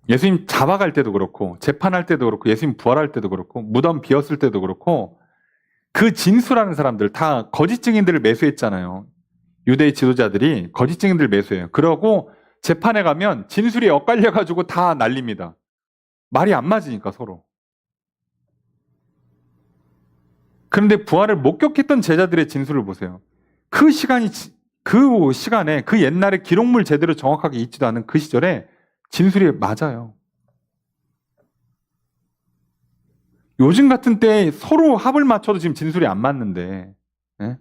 예수님 잡아갈 때도 그렇고 재판할 때도 그렇고 예수님 부활할 때도 그렇고 무덤 비었을 때도 그렇고 그 진술하는 사람들 다 거짓 증인들을 매수했잖아요. 유대의 지도자들이 거짓 증인들을 매수해요. 그러고 재판에 가면 진술이 엇갈려가지고 다 날립니다. 말이 안 맞으니까 서로. 그런데 부활을 목격했던 제자들의 진술을 보세요. 그 시간에 그 옛날에 기록물 제대로 정확하게 있지도 않은 그 시절에 진술이 맞아요. 요즘 같은 때 서로 합을 맞춰도 지금 진술이 안 맞는데, 예?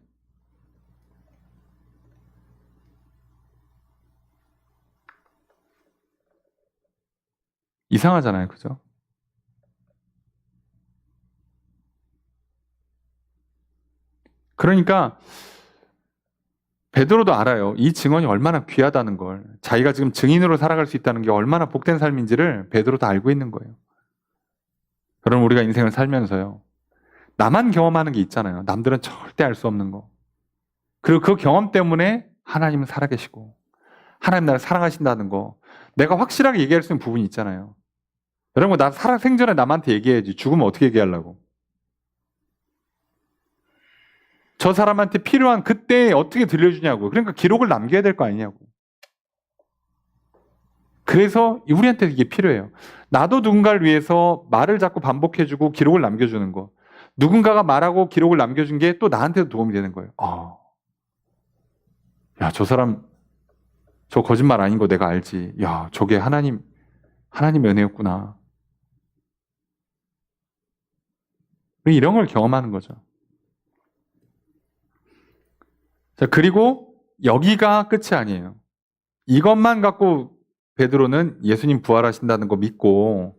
이상하잖아요, 그죠? 그러니까 베드로도 알아요. 이 증언이 얼마나 귀하다는 걸. 자기가 지금 증인으로 살아갈 수 있다는 게 얼마나 복된 삶인지를 베드로도 알고 있는 거예요. 그럼 우리가 인생을 살면서요, 나만 경험하는 게 있잖아요. 남들은 절대 알 수 없는 거. 그리고 그 경험 때문에 하나님은 살아계시고 하나님 나를 사랑하신다는 거 내가 확실하게 얘기할 수 있는 부분이 있잖아요. 여러분, 나 생전에 남한테 얘기해야지. 죽으면 어떻게 얘기하려고. 저 사람한테 필요한 그때 어떻게 들려주냐고. 그러니까 기록을 남겨야 될 거 아니냐고. 그래서 우리한테 이게 필요해요. 나도 누군가를 위해서 말을 자꾸 반복해주고 기록을 남겨주는 거. 누군가가 말하고 기록을 남겨준 게 또 나한테도 도움이 되는 거예요. 야, 저 사람 저 거짓말 아닌 거 내가 알지. 야, 저게 하나님의 은혜였구나. 이런 걸 경험하는 거죠. 자, 그리고 여기가 끝이 아니에요. 이것만 갖고 베드로는 예수님 부활하신다는 거 믿고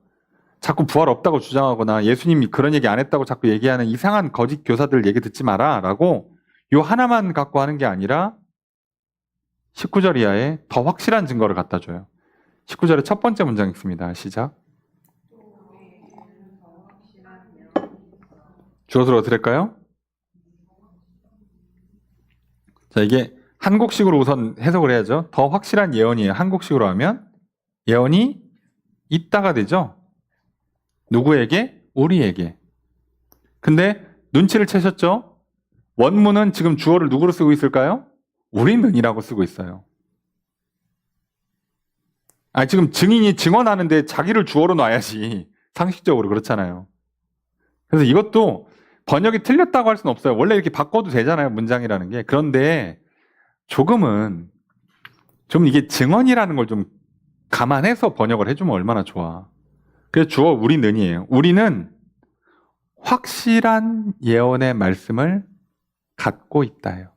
자꾸 부활 없다고 주장하거나 예수님이 그런 얘기 안 했다고 자꾸 얘기하는 이상한 거짓 교사들 얘기 듣지 마라 라고 요 하나만 갖고 하는 게 아니라 19절 이하에 더 확실한 증거를 갖다 줘요. 19절의 첫 번째 문장 있습니다. 시작. 주어서 들을까요? 자, 이게 한국식으로 우선 해석을 해야죠. 더 확실한 예언이에요. 한국식으로 하면 예언이 있다가 되죠. 누구에게? 우리에게. 근데 눈치를 채셨죠? 원문은 지금 주어를 누구로 쓰고 있을까요? 우리는이라고 쓰고 있어요. 지금 증인이 증언하는데 자기를 주어로 놔야지. 상식적으로 그렇잖아요. 그래서 이것도 번역이 틀렸다고 할 수는 없어요. 원래 이렇게 바꿔도 되잖아요. 문장이라는 게. 그런데 조금은 좀 이게 증언이라는 걸 좀 감안해서 번역을 해주면 얼마나 좋아. 그래서 주어 우리는이에요. 우리는 확실한 예언의 말씀을 갖고 있다요.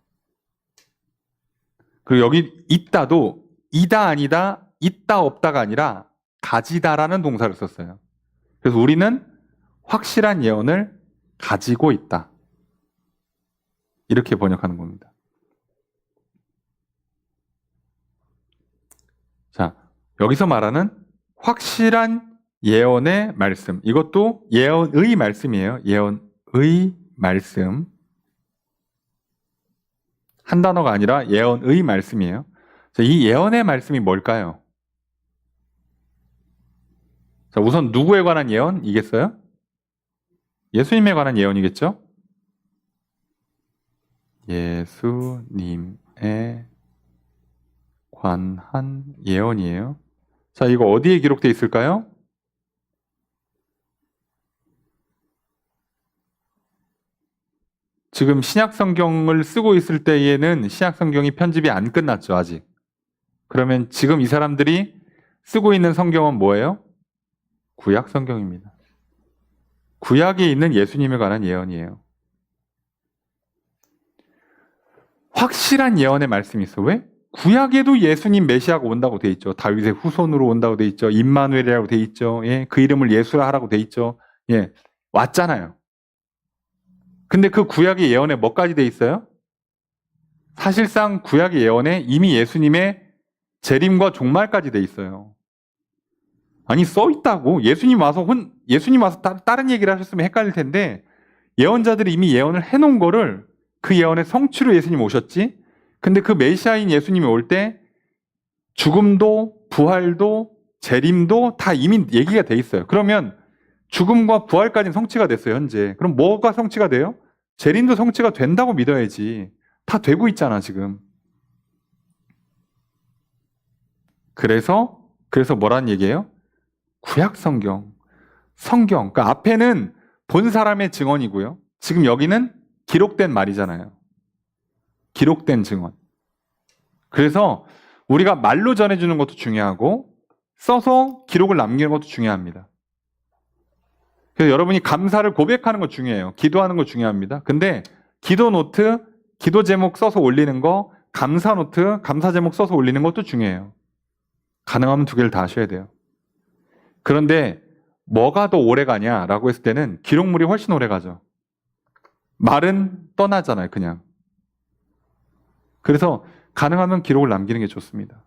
그리고 여기 있다도 이다 아니다, 있다 없다가 아니라 가지다라는 동사를 썼어요. 그래서 우리는 확실한 예언을 가지고 있다. 이렇게 번역하는 겁니다. 자, 여기서 말하는 확실한 예언의 말씀. 이것도 예언의 말씀이에요. 예언의 말씀. 한 단어가 아니라 예언의 말씀이에요. 자, 이 예언의 말씀이 뭘까요? 자, 우선 누구에 관한 예언이겠어요? 예수님에 관한 예언이겠죠? 예수님에 관한 예언이에요. 자, 이거 어디에 기록되어 있을까요? 지금 신약 성경을 쓰고 있을 때에는 신약 성경이 편집이 안 끝났죠, 아직. 그러면 지금 이 사람들이 쓰고 있는 성경은 뭐예요? 구약 성경입니다. 구약에 있는 예수님에 관한 예언이에요. 확실한 예언의 말씀이 있어. 왜? 구약에도 예수님 메시아가 온다고 돼 있죠. 다윗의 후손으로 온다고 돼 있죠. 임마누엘이라고 돼 있죠. 예, 그 이름을 예수라 하라고 돼 있죠. 예, 왔잖아요. 근데 그 구약의 예언에 뭐까지 돼 있어요? 사실상 구약의 예언에 이미 예수님의 재림과 종말까지 돼 있어요. 아니, 써 있다고. 예수님 와서 다른 얘기를 하셨으면 헷갈릴 텐데 예언자들이 이미 예언을 해놓은 거를 그 예언의 성취로 예수님 오셨지. 근데 그 메시아인 예수님이 올 때 죽음도 부활도 재림도 다 이미 얘기가 돼 있어요. 그러면 죽음과 부활까지는 성취가 됐어요, 현재. 그럼 뭐가 성취가 돼요? 재림도 성취가 된다고 믿어야지. 다 되고 있잖아, 지금. 그래서 뭐라는 얘기예요? 구약 성경. 그러니까 앞에는 본 사람의 증언이고요. 지금 여기는 기록된 말이잖아요. 기록된 증언. 그래서 우리가 말로 전해주는 것도 중요하고 써서 기록을 남기는 것도 중요합니다. 그래서 여러분이 감사를 고백하는 거 중요해요. 기도하는 거 중요합니다. 근데 기도 노트, 기도 제목 써서 올리는 거, 감사 노트, 감사 제목 써서 올리는 것도 중요해요. 가능하면 두 개를 다 하셔야 돼요. 그런데 뭐가 더 오래 가냐라고 했을 때는 기록물이 훨씬 오래 가죠. 말은 떠나잖아요, 그냥. 그래서 가능하면 기록을 남기는 게 좋습니다.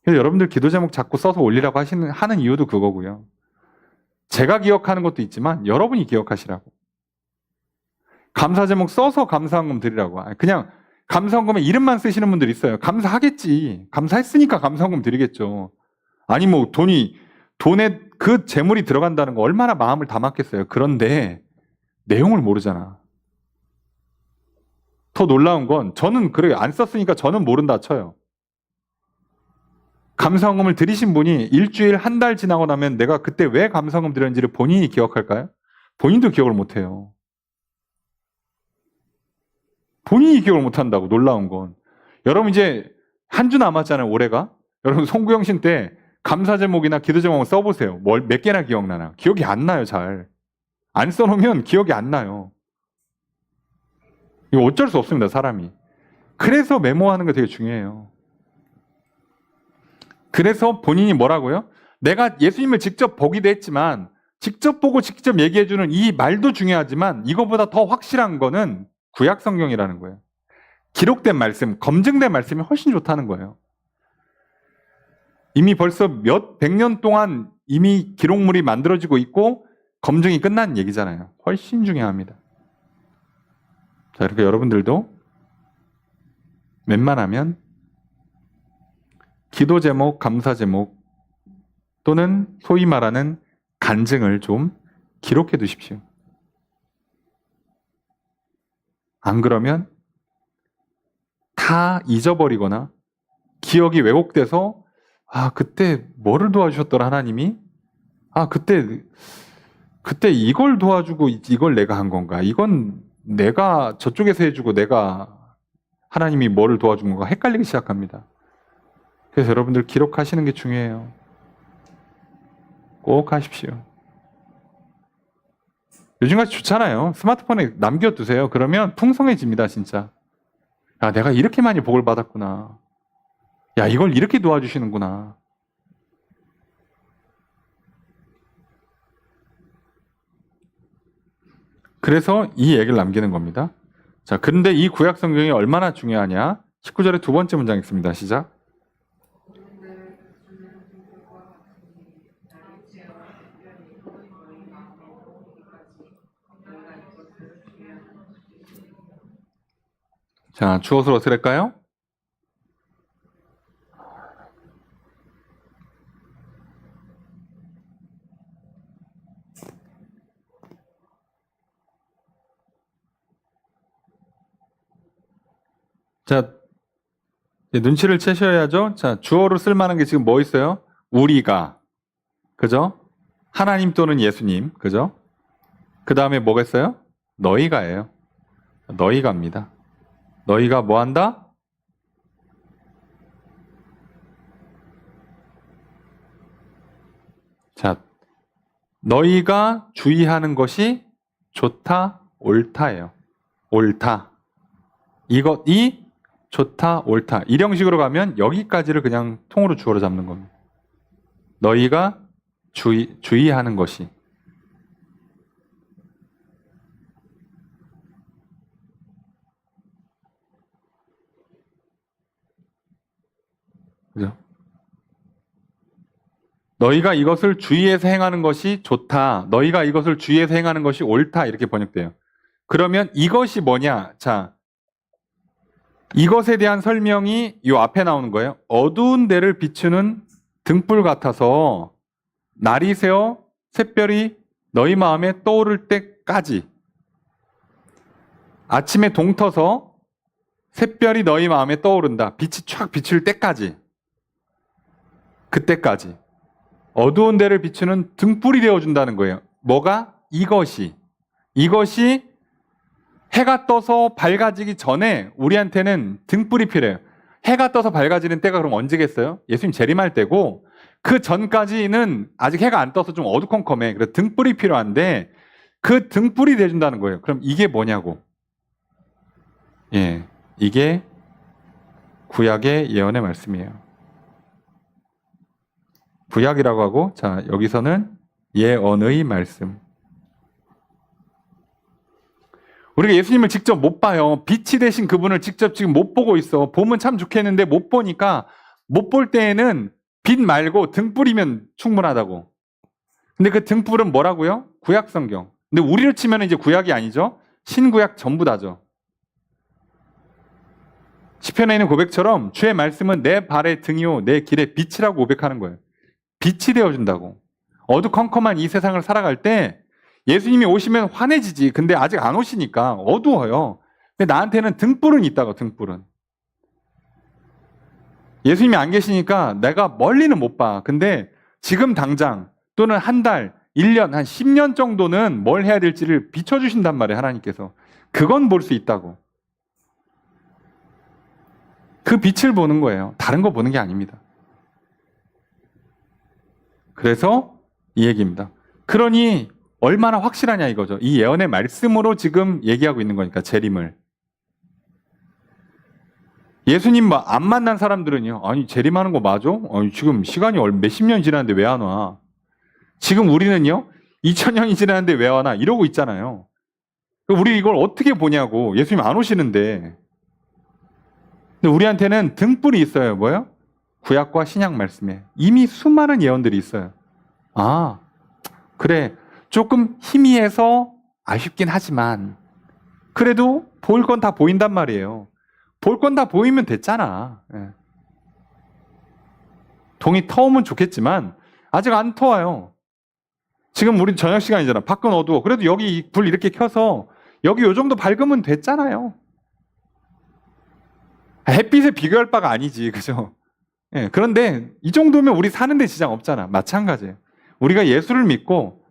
그래서 여러분들 기도 제목 자꾸 써서 올리라고 하는 이유도 그거고요. 제가 기억하는 것도 있지만 여러분이 기억하시라고. 감사 제목 써서 감사헌금 드리라고. 그냥 감사헌금에 이름만 쓰시는 분들 있어요. 감사하겠지. 감사했으니까 감사헌금 드리겠죠. 아니 뭐 돈에 그 재물이 들어간다는 거 얼마나 마음을 담았겠어요. 그런데 내용을 모르잖아. 더 놀라운 건 저는 그래 안 썼으니까 저는 모른다 쳐요. 감사헌금을 드리신 분이 일주일 한 달 지나고 나면 내가 그때 왜 감사헌금 드렸는지를 본인이 기억할까요? 본인도 기억을 못해요. 본인이 기억을 못한다고. 놀라운 건. 여러분 이제 한 주 남았잖아요, 올해가. 여러분 송구영신 때 감사 제목이나 기도 제목 써보세요. 몇 개나 기억나나? 기억이 안 나요, 잘. 안 써놓으면 기억이 안 나요. 이거 어쩔 수 없습니다, 사람이. 그래서 메모하는 게 되게 중요해요. 그래서 본인이 뭐라고요? 내가 예수님을 직접 보기도 했지만 직접 보고 직접 얘기해주는 이 말도 중요하지만 이거보다 더 확실한 거는 구약 성경이라는 거예요. 기록된 말씀, 검증된 말씀이 훨씬 좋다는 거예요. 이미 벌써 몇 백 년 동안 이미 기록물이 만들어지고 있고 검증이 끝난 얘기잖아요. 훨씬 중요합니다. 자, 이렇게 여러분들도 웬만하면 기도 제목, 감사 제목 또는 소위 말하는 간증을 좀 기록해 두십시오. 안 그러면 다 잊어버리거나 기억이 왜곡돼서 그때 뭐를 도와주셨더라 하나님이? 그때 이걸 도와주고 이걸 내가 한 건가? 이건 내가 저쪽에서 해주고 내가 하나님이 뭐를 도와준 건가? 헷갈리기 시작합니다. 그래서 여러분들 기록하시는 게 중요해요. 꼭 하십시오. 요즘같이 좋잖아요. 스마트폰에 남겨두세요. 그러면 풍성해집니다, 진짜. 야, 내가 이렇게 많이 복을 받았구나. 야, 이걸 이렇게 도와주시는구나. 그래서 이 얘기를 남기는 겁니다. 자, 그런데 이 구약 성경이 얼마나 중요하냐? 19절의 두 번째 문장 있습니다. 시작. 자, 주어서 어떻게 될까요? 자, 눈치를 채셔야죠. 자, 주어로 쓸만한 게 지금 뭐 있어요? 우리가. 그죠? 하나님 또는 예수님. 그죠? 그 다음에 뭐가 있어요? 너희가예요. 너희가입니다. 너희가 뭐 한다? 자, 너희가 주의하는 것이 좋다, 옳다예요. 옳다. 이것이 좋다, 옳다. 이 형식으로 가면 여기까지를 그냥 통으로 주어로 잡는 겁니다. 너희가 주의하는 것이. 그죠? 너희가 이것을 주의해서 행하는 것이 좋다. 너희가 이것을 주의해서 행하는 것이 옳다. 이렇게 번역돼요. 그러면 이것이 뭐냐? 자, 이것에 대한 설명이 이 앞에 나오는 거예요. 어두운 데를 비추는 등불 같아서 날이 새어 샛별이 너희 마음에 떠오를 때까지, 아침에 동터서 샛별이 너희 마음에 떠오른다. 빛이 촥 비칠 때까지, 그때까지 어두운 데를 비추는 등불이 되어준다는 거예요. 뭐가? 이것이 해가 떠서 밝아지기 전에 우리한테는 등불이 필요해요. 해가 떠서 밝아지는 때가 그럼 언제겠어요? 예수님 재림할 때고, 그 전까지는 아직 해가 안 떠서 좀 어두컴컴해. 그래서 등불이 필요한데 그 등불이 돼준다는 거예요. 그럼 이게 뭐냐고. 예, 이게 구약의 예언의 말씀이에요. 구약이라고 하고, 자, 여기서는 예언의 말씀. 우리가 예수님을 직접 못 봐요. 빛이 되신 그분을 직접 지금 못 보고 있어. 보면 참 좋겠는데 못 보니까, 못 볼 때에는 빛 말고 등불이면 충분하다고. 근데 그 등불은 뭐라고요? 구약 성경. 근데 우리로 치면 이제 구약이 아니죠. 신구약 전부 다죠. 시편에 있는 고백처럼 주의 말씀은 내 발의 등이요 내 길의 빛이라고 고백하는 거예요. 빛이 되어준다고. 어두컴컴한 이 세상을 살아갈 때 예수님이 오시면 환해지지. 근데 아직 안 오시니까 어두워요. 근데 나한테는 등불은 있다고. 등불은. 예수님이 안 계시니까 내가 멀리는 못 봐. 근데 지금 당장 또는 한 달, 1년, 한 10년 정도는 뭘 해야 될지를 비춰주신단 말이에요. 하나님께서. 그건 볼 수 있다고. 그 빛을 보는 거예요. 다른 거 보는 게 아닙니다. 그래서 이 얘기입니다. 그러니 얼마나 확실하냐 이거죠. 이 예언의 말씀으로 지금 얘기하고 있는 거니까, 재림을. 예수님 안 만난 사람들은요. 아니 재림하는 거 맞아? 아니 지금 시간이 몇십 년 지났는데 왜 안 와? 지금 우리는요. 2000년이 지났는데 왜 안 와? 이러고 있잖아요. 우리 이걸 어떻게 보냐고. 예수님 안 오시는데. 근데 우리한테는 등불이 있어요. 뭐요? 구약과 신약 말씀에 이미 수많은 예언들이 있어요. 아, 그래. 조금 희미해서 아쉽긴 하지만 그래도 볼 건 다 보인단 말이에요. 볼 건 다 보이면 됐잖아. 예. 동이 터오면 좋겠지만 아직 안 터와요. 지금 우리 저녁 시간이잖아. 밖은 어두워. 그래도 여기 불 이렇게 켜서 여기 요 정도 밝으면 됐잖아요. 햇빛에 비교할 바가 아니지. 그죠? 예, 그런데 이 정도면 우리 사는데 지장 없잖아. 마찬가지예요. 우리가 예수를 믿고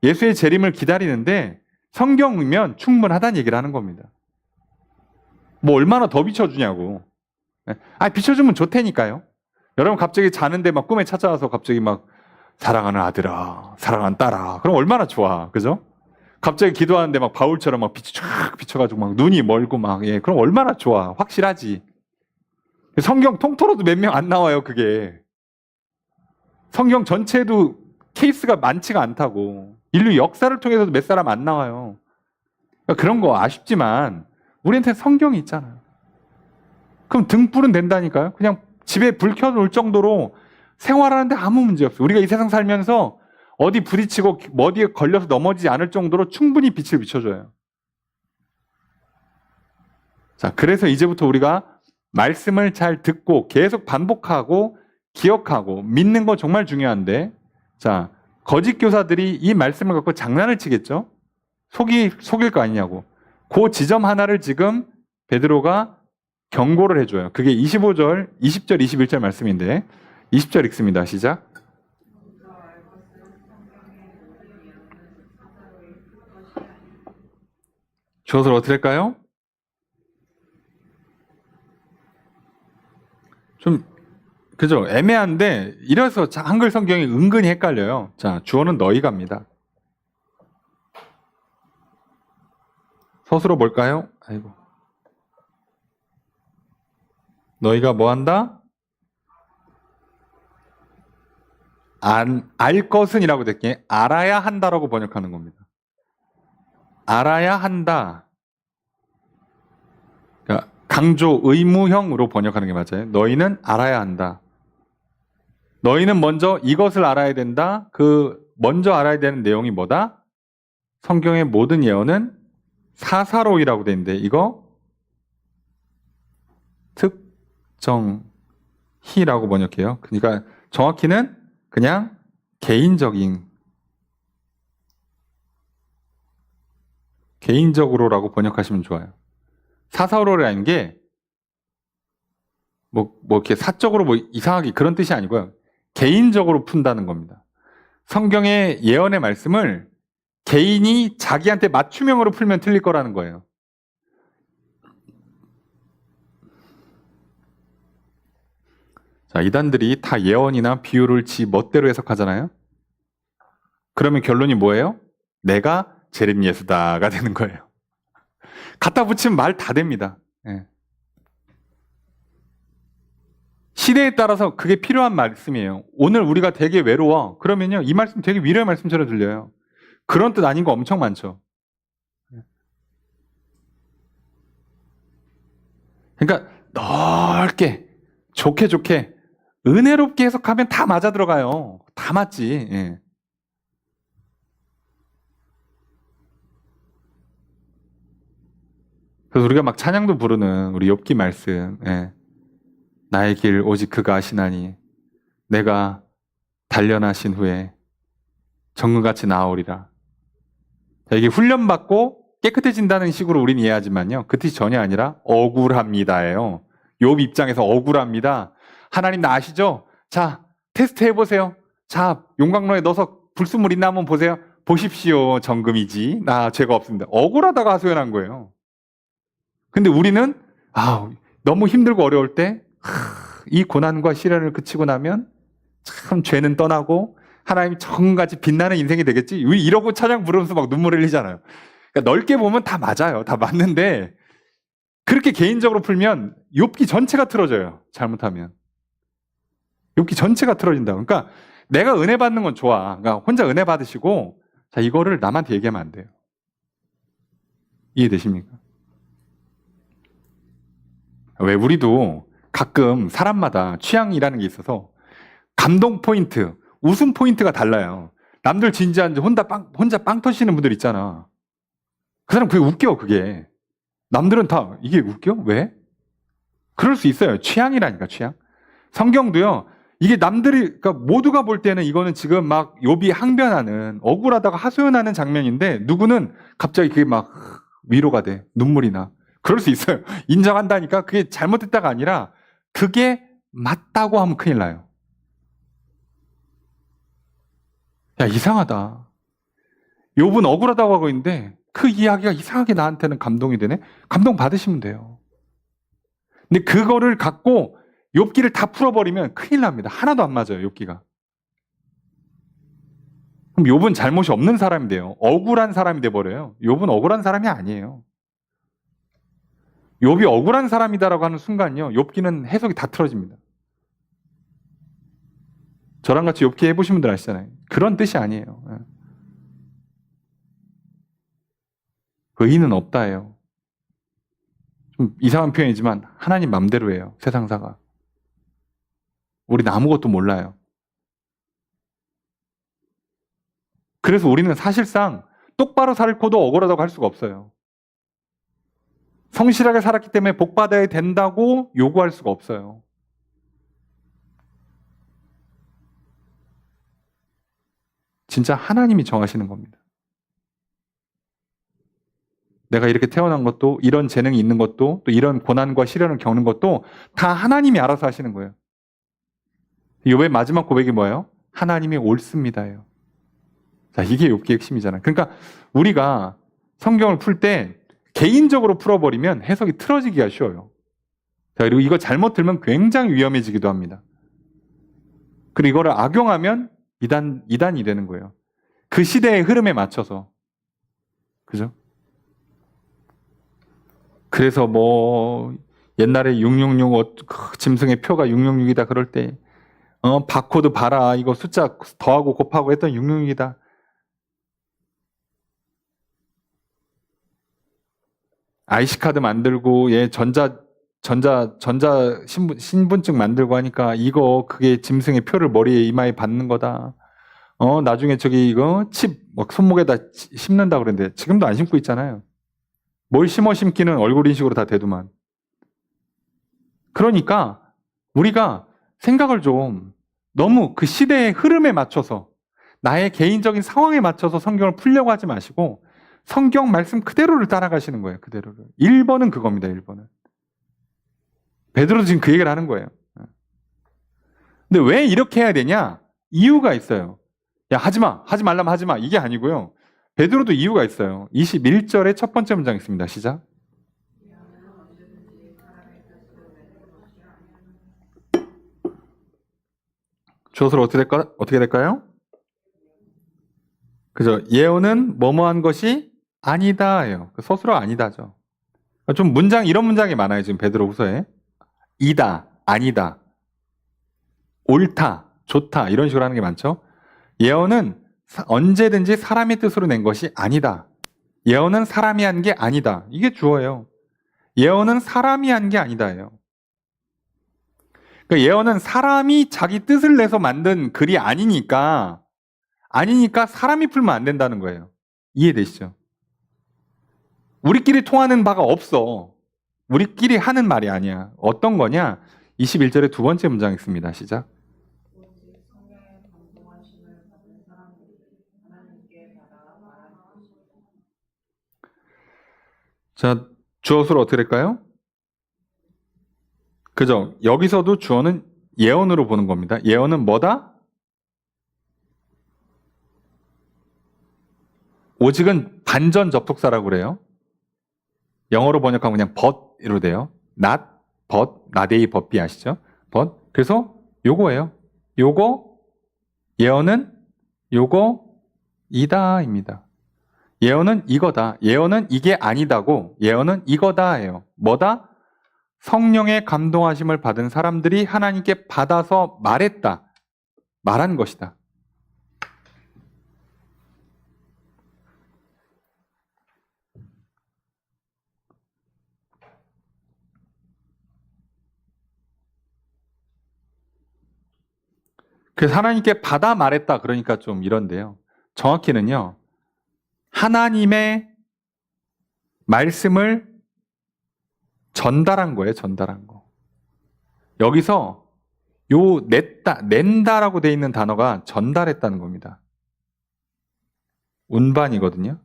예수의 재림을 기다리는데 성경이면 충분하다는 얘기를 하는 겁니다. 뭐 얼마나 더 비춰주냐고. 비춰주면 좋다니까요. 여러분 갑자기 자는데 막 꿈에 찾아와서 갑자기 막 사랑하는 아들아, 사랑하는 딸아. 그럼 얼마나 좋아. 그죠? 갑자기 기도하는데 막 바울처럼 막 빛이 쫙 비춰가지고 막 눈이 멀고 막, 예. 그럼 얼마나 좋아. 확실하지. 성경 통틀어도 몇 명 안 나와요, 그게. 성경 전체도 케이스가 많지가 않다고. 인류 역사를 통해서도 몇 사람 안 나와요. 그러니까 그런 거 아쉽지만 우리한테 성경이 있잖아요. 그럼 등불은 된다니까요. 그냥 집에 불 켜놓을 정도로 생활하는데 아무 문제 없어요. 우리가 이 세상 살면서 어디 부딪히고 어디에 걸려서 넘어지지 않을 정도로 충분히 빛을 비춰줘요. 자, 그래서 이제부터 우리가 말씀을 잘 듣고 계속 반복하고 기억하고 믿는 거 정말 중요한데, 자, 거짓 교사들이 이 말씀을 갖고 장난을 치겠죠? 속일 거 아니냐고. 그 지점 하나를 지금 베드로가 경고를 해줘요. 그게 25절, 20절, 21절 말씀인데 20절 읽습니다. 시작. 주어를 어떻게 할까요? 좀 그죠? 애매한데 이래서 한글 성경이 은근히 헷갈려요. 자, 주어는 너희가입니다. 서술어 뭘까요? 아이고. 너희가 뭐 한다? 알 것은이라고 됐기에 알아야 한다라고 번역하는 겁니다. 알아야 한다. 그러니까 강조 의무형으로 번역하는 게 맞아요. 너희는 알아야 한다. 너희는 먼저 이것을 알아야 된다. 그 먼저 알아야 되는 내용이 뭐다? 성경의 모든 예언은 사사로이라고 돼 있는데 이거 특정희라고 번역해요. 그러니까 정확히는 그냥 개인적으로라고 번역하시면 좋아요. 사사로라는 게 뭐 이렇게 사적으로 뭐 이상하게 그런 뜻이 아니고요. 개인적으로 푼다는 겁니다. 성경의 예언의 말씀을 개인이 자기한테 맞춤형으로 풀면 틀릴 거라는 거예요. 자, 이단들이 다 예언이나 비유를 지 멋대로 해석하잖아요. 그러면 결론이 뭐예요? 내가 재림 예수다가 되는 거예요. 갖다 붙이면 말 다 됩니다. 예. 시대에 따라서 그게 필요한 말씀이에요. 오늘 우리가 되게 외로워. 그러면요, 이 말씀 되게 위로의 말씀처럼 들려요. 그런 뜻 아닌 거 엄청 많죠. 그러니까 넓게, 좋게, 은혜롭게 해석하면 다 맞아 들어가요. 다 맞지. 예. 그래서 우리가 막 찬양도 부르는 우리 욥기 말씀. 예. 나의 길 오직 그가 아시나니 내가 단련하신 후에 정금같이 나아오리라. 이게 훈련받고 깨끗해진다는 식으로 우리는 이해하지만요. 그 뜻이 전혀 아니라 억울합니다예요. 욥 입장에서 억울합니다. 하나님 나 아시죠? 자, 테스트 해보세요. 자, 용광로에 넣어서 불순물 있나 한번 보세요. 보십시오. 정금이지. 나 죄가 없습니다. 억울하다가 하소연한 거예요. 근데 우리는 너무 힘들고 어려울 때 이 고난과 시련을 그치고 나면 참 죄는 떠나고 하나님 정같이 빛나는 인생이 되겠지. 이러고 찬양 부르면서 막 눈물 흘리잖아요. 그러니까 넓게 보면 다 맞아요. 다 맞는데 그렇게 개인적으로 풀면 욥기 전체가 틀어져요. 잘못하면. 욥기 전체가 틀어진다. 그러니까 내가 은혜 받는 건 좋아. 그러니까 혼자 은혜 받으시고 자, 이거를 남한테 얘기하면 안 돼요. 이해되십니까? 왜 우리도 가끔 사람마다 취향이라는 게 있어서 감동 포인트, 웃음 포인트가 달라요. 남들 진지한데 혼자 빵 터시는 분들 있잖아. 그 사람 그게 웃겨, 그게. 남들은 다 이게 웃겨? 왜? 그럴 수 있어요. 취향이라니까, 취향. 성경도요. 이게 남들이, 그러니까 모두가 볼 때는 이거는 지금 막 욥이 항변하는, 억울하다가 하소연하는 장면인데 누구는 갑자기 그게 막 위로가 돼. 눈물이 나. 그럴 수 있어요. 인정한다니까 그게 잘못됐다가 아니라 그게 맞다고 하면 큰일 나요. 야, 이상하다. 욥은 억울하다고 하고 있는데 그 이야기가 이상하게 나한테는 감동이 되네? 감동 받으시면 돼요. 근데 그거를 갖고 욥기를 다 풀어버리면 큰일 납니다. 하나도 안 맞아요, 욥기가. 그럼 욥은 잘못이 없는 사람이 돼요. 억울한 사람이 돼버려요. 욥은 억울한 사람이 아니에요. 욥이 억울한 사람이다라고 하는 순간요, 욥기는 해석이 다 틀어집니다. 저랑 같이 욥기 해보신 분들 아시잖아요. 그런 뜻이 아니에요. 의인은 없다예요. 좀 이상한 표현이지만 하나님 맘대로예요. 세상사가. 우리는 아무것도 몰라요. 그래서 우리는 사실상 똑바로 살고도 억울하다고 할 수가 없어요. 성실하게 살았기 때문에 복받아야 된다고 요구할 수가 없어요. 진짜 하나님이 정하시는 겁니다. 내가 이렇게 태어난 것도, 이런 재능이 있는 것도, 또 이런 고난과 시련을 겪는 것도 다 하나님이 알아서 하시는 거예요. 욥의 마지막 고백이 뭐예요? 하나님이 옳습니다예요. 자, 이게 욥기의 핵심이잖아요. 그러니까 우리가 성경을 풀 때 개인적으로 풀어버리면 해석이 틀어지기가 쉬워요. 자, 그리고 이거 잘못 들면 굉장히 위험해지기도 합니다. 그리고 이거를 악용하면 이단이 되는 거예요. 그 시대의 흐름에 맞춰서. 그죠? 그래서 뭐 옛날에 666 짐승의 표가 666이다 그럴 때 바코드 봐라 이거 숫자 더하고 곱하고 했던 666이다. IC카드 만들고 전자 신분증 만들고 하니까 그게 짐승의 표를 머리에 이마에 받는 거다. 나중에 저기 이거 칩 막 손목에다 심는다 그랬는데 지금도 안 심고 있잖아요. 뭘 심기는 얼굴 인식으로 다 되더만. 그러니까 우리가 생각을 좀 너무 그 시대의 흐름에 맞춰서 나의 개인적인 상황에 맞춰서 성경을 풀려고 하지 마시고 성경 말씀 그대로를 따라가시는 거예요. 그대로를. 1번은 그겁니다. 1번은. 베드로도 지금 그 얘기를 하는 거예요. 근데 왜 이렇게 해야 되냐? 이유가 있어요. 야, 하지마. 하지 말라면 하지마. 이게 아니고요. 베드로도 이유가 있어요. 21절의 첫 번째 문장 있습니다. 시작. 주어서로 어떻게 될까요? 그죠? 예언은 뭐뭐한 것이 아니다예요. 서술어 아니다죠. 좀 이런 문장이 많아요. 지금 베드로 후서에. 이다, 아니다, 옳다, 좋다 이런 식으로 하는 게 많죠. 예언은 언제든지 사람의 뜻으로 낸 것이 아니다. 예언은 사람이 한 게 아니다. 이게 주어예요. 예언은 사람이 한 게 아니다예요. 그러니까 예언은 사람이 자기 뜻을 내서 만든 글이 아니니까 사람이 풀면 안 된다는 거예요. 이해되시죠? 우리끼리 통하는 바가 없어. 우리끼리 하는 말이 아니야. 어떤 거냐? 21절의 두 번째 문장 있습니다. 시작. 자, 주어수로 어떻게 될까요? 그죠? 여기서도 주어는 예언으로 보는 겁니다. 예언은 뭐다? 오직은 반전 접속사라고 그래요. 영어로 번역하면 그냥 but으로 돼요. not, but, not a, but b 아시죠? but. 그래서 요거예요. 예언은 이다입니다. 예언은 이거다. 예언은 이게 아니다고. 예언은 이거다예요. 뭐다? 성령의 감동하심을 받은 사람들이 하나님께 받아서 말한 것이다. 그래서 하나님께 받아 말했다 그러니까 좀 이런데요. 정확히는요. 하나님의 말씀을 전달한 거예요. 전달한 거. 여기서 요 낸다라고 돼 있는 단어가 전달했다는 겁니다. 운반이거든요.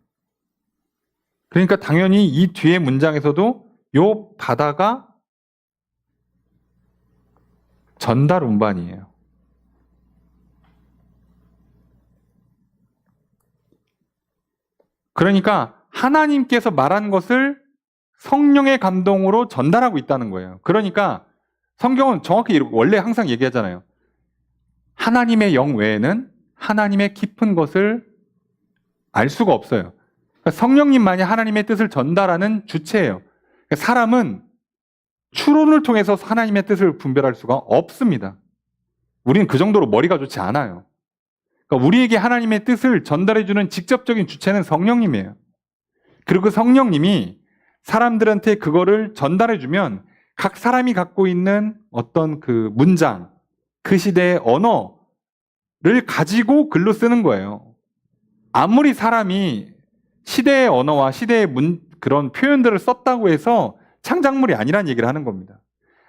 그러니까 당연히 이 뒤에 문장에서도 요 바다가 전달 운반이에요. 그러니까 하나님께서 말한 것을 성령의 감동으로 전달하고 있다는 거예요. 그러니까 성경은 정확히 원래 항상 얘기하잖아요. 하나님의 영 외에는 하나님의 깊은 것을 알 수가 없어요. 그러니까 성령님만이 하나님의 뜻을 전달하는 주체예요. 그러니까 사람은 추론을 통해서 하나님의 뜻을 분별할 수가 없습니다. 우리는 그 정도로 머리가 좋지 않아요. 그러니까 우리에게 하나님의 뜻을 전달해주는 직접적인 주체는 성령님이에요. 그리고 그 성령님이 사람들한테 그거를 전달해주면 각 사람이 갖고 있는 어떤 그 문장, 그 시대의 언어를 가지고 글로 쓰는 거예요. 아무리 사람이 시대의 언어와 시대의 그런 표현들을 썼다고 해서 창작물이 아니란 얘기를 하는 겁니다.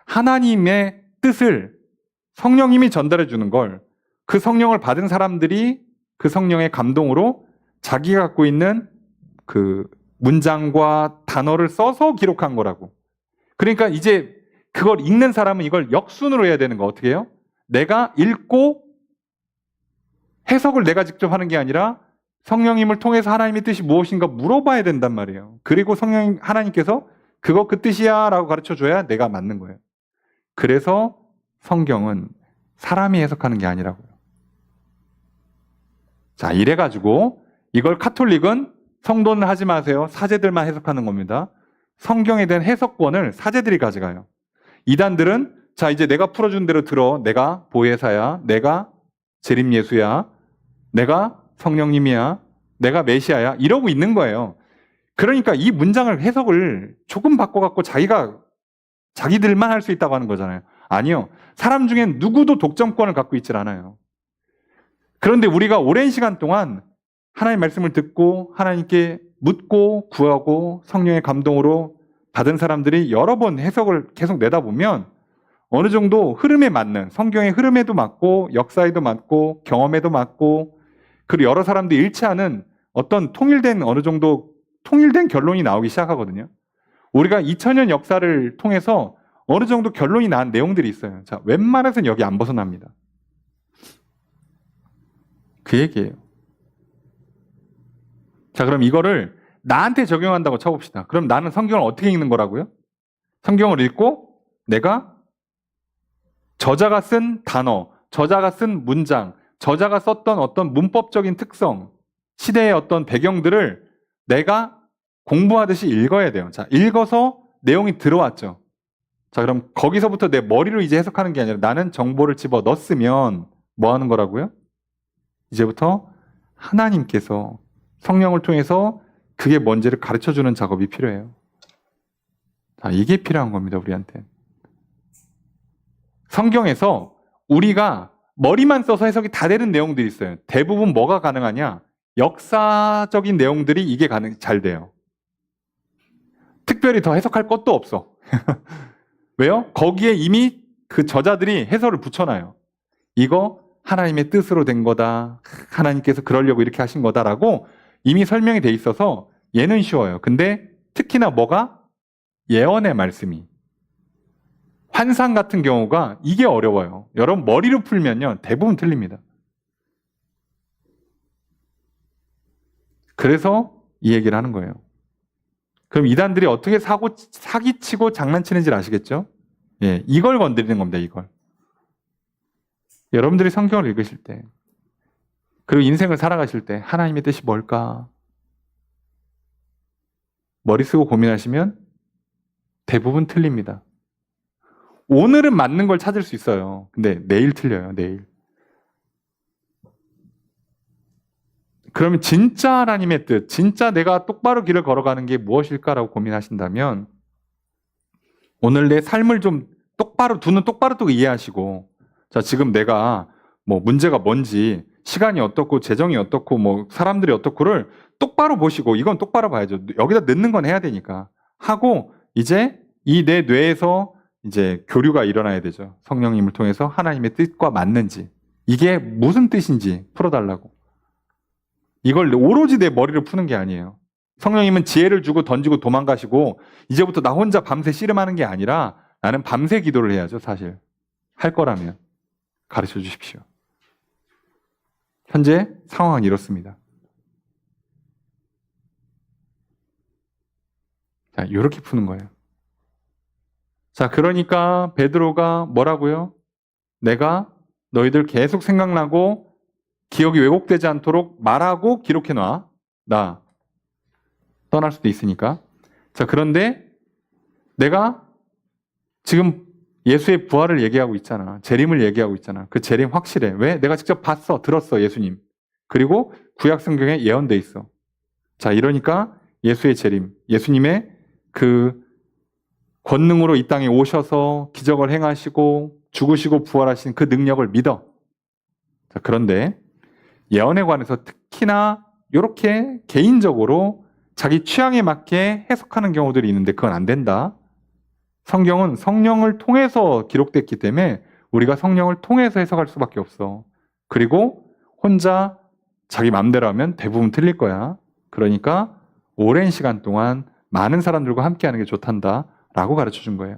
하나님의 뜻을 성령님이 전달해 주는 걸 그 성령을 받은 사람들이 그 성령의 감동으로 자기가 갖고 있는 그 문장과 단어를 써서 기록한 거라고. 그러니까 이제 그걸 읽는 사람은 이걸 역순으로 해야 되는 거. 어떻게 해요? 내가 읽고 해석을 내가 직접 하는 게 아니라 성령님을 통해서 하나님의 뜻이 무엇인가 물어봐야 된단 말이에요. 그리고 하나님께서 그거 그 뜻이야 라고 가르쳐 줘야 내가 맞는 거예요. 그래서 성경은 사람이 해석하는 게 아니라고요. 자, 이래가지고 이걸 카톨릭은 성도는 하지 마세요. 사제들만 해석하는 겁니다. 성경에 대한 해석권을 사제들이 가져가요. 이단들은 자, 이제 내가 풀어준 대로 들어. 내가 보혜사야. 내가 재림예수야. 내가 성령님이야. 내가 메시아야. 이러고 있는 거예요. 그러니까 이 문장을 해석을 조금 바꿔갖고 자기들만 할 수 있다고 하는 거잖아요. 아니요. 사람 중엔 누구도 독점권을 갖고 있질 않아요. 그런데 우리가 오랜 시간 동안 하나님의 말씀을 듣고 하나님께 묻고 구하고 성령의 감동으로 받은 사람들이 여러 번 해석을 계속 내다보면 어느 정도 흐름에 맞는, 성경의 흐름에도 맞고 역사에도 맞고 경험에도 맞고 그리고 여러 사람들이 일치하는 어떤 어느 정도 통일된 결론이 나오기 시작하거든요. 우리가 2000년 역사를 통해서 어느 정도 결론이 난 내용들이 있어요. 자, 웬만해서는 여기 안 벗어납니다. 그 얘기예요. 자, 그럼 이거를 나한테 적용한다고 쳐봅시다. 그럼 나는 성경을 어떻게 읽는 거라고요? 성경을 읽고 내가 저자가 쓴 단어, 저자가 쓴 문장, 저자가 썼던 어떤 문법적인 특성, 시대의 어떤 배경들을 내가 공부하듯이 읽어야 돼요. 자, 읽어서 내용이 들어왔죠. 자, 그럼 거기서부터 내 머리로 이제 해석하는 게 아니라 나는 정보를 집어 넣었으면 뭐 하는 거라고요? 이제부터 하나님께서 성령을 통해서 그게 뭔지를 가르쳐주는 작업이 필요해요. 자, 이게 필요한 겁니다, 우리한테. 성경에서 우리가 머리만 써서 해석이 다 되는 내용들이 있어요. 대부분 뭐가 가능하냐? 역사적인 내용들이 이게 잘 돼요. 특별히 더 해석할 것도 없어. 왜요? 거기에 이미 그 저자들이 해설을 붙여놔요. 이거 하나님의 뜻으로 된 거다. 하나님께서 그러려고 이렇게 하신 거다라고 이미 설명이 돼 있어서 얘는 쉬워요. 근데 특히나 뭐가? 예언의 말씀이. 환상 같은 경우가 이게 어려워요. 여러분 머리로 풀면요. 대부분 틀립니다. 그래서 이 얘기를 하는 거예요. 그럼 이단들이 어떻게 사기치고 장난치는지 아시겠죠? 예, 이걸 건드리는 겁니다, 이걸. 여러분들이 성경을 읽으실 때, 그리고 인생을 살아가실 때, 하나님의 뜻이 뭘까? 머리 쓰고 고민하시면 대부분 틀립니다. 오늘은 맞는 걸 찾을 수 있어요. 근데 내일 틀려요, 내일. 그러면 진짜 하나님의 뜻, 진짜 내가 똑바로 길을 걸어가는 게 무엇일까라고 고민하신다면 오늘 내 삶을 좀 똑바로, 두 눈 똑바로 뜨고 이해하시고, 자, 지금 내가 뭐 문제가 뭔지, 시간이 어떻고, 재정이 어떻고, 뭐 사람들이 어떻고를 똑바로 보시고, 이건 똑바로 봐야죠. 여기다 넣는 건 해야 되니까. 하고, 이제 이 내 뇌에서 이제 교류가 일어나야 되죠. 성령님을 통해서 하나님의 뜻과 맞는지, 이게 무슨 뜻인지 풀어달라고. 이걸 오로지 내 머리를 푸는 게 아니에요. 성령님은 지혜를 주고 던지고 도망가시고 이제부터 나 혼자 밤새 씨름하는 게 아니라 나는 밤새 기도를 해야죠, 사실. 할 거라면 가르쳐 주십시오. 현재 상황은 이렇습니다. 자, 이렇게 푸는 거예요. 자, 그러니까 베드로가 뭐라고요? 내가 너희들 계속 생각나고 기억이 왜곡되지 않도록 말하고 기록해놔. 나 떠날 수도 있으니까. 자, 그런데 내가 지금 예수의 부활을 얘기하고 있잖아. 재림을 얘기하고 있잖아. 그 재림 확실해. 왜? 내가 직접 봤어. 들었어. 예수님. 그리고 구약 성경에 예언돼 있어. 자, 이러니까 예수의 재림, 예수님의 그 권능으로 이 땅에 오셔서 기적을 행하시고 죽으시고 부활하신 그 능력을 믿어. 자, 그런데 예언에 관해서 특히나 이렇게 개인적으로 자기 취향에 맞게 해석하는 경우들이 있는데 그건 안 된다. 성경은 성령을 통해서 기록됐기 때문에 우리가 성령을 통해서 해석할 수밖에 없어. 그리고 혼자 자기 마음대로 하면 대부분 틀릴 거야. 그러니까 오랜 시간 동안 많은 사람들과 함께 하는 게 좋단다 라고 가르쳐 준 거예요.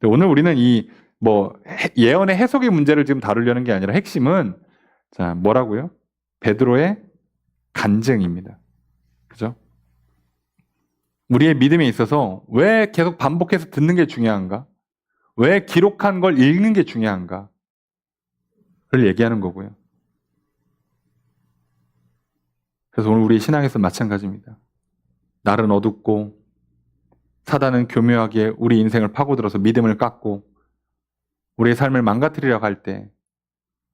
오늘 우리는 이 예언의 해석의 문제를 지금 다루려는 게 아니라 핵심은 자, 뭐라고요? 베드로의 간증입니다. 그죠? 우리의 믿음에 있어서 왜 계속 반복해서 듣는 게 중요한가? 왜 기록한 걸 읽는 게 중요한가? 를 얘기하는 거고요. 그래서 오늘 우리 신앙에서 마찬가지입니다. 날은 어둡고 사단은 교묘하게 우리 인생을 파고들어서 믿음을 깎고 우리의 삶을 망가뜨리려고 할 때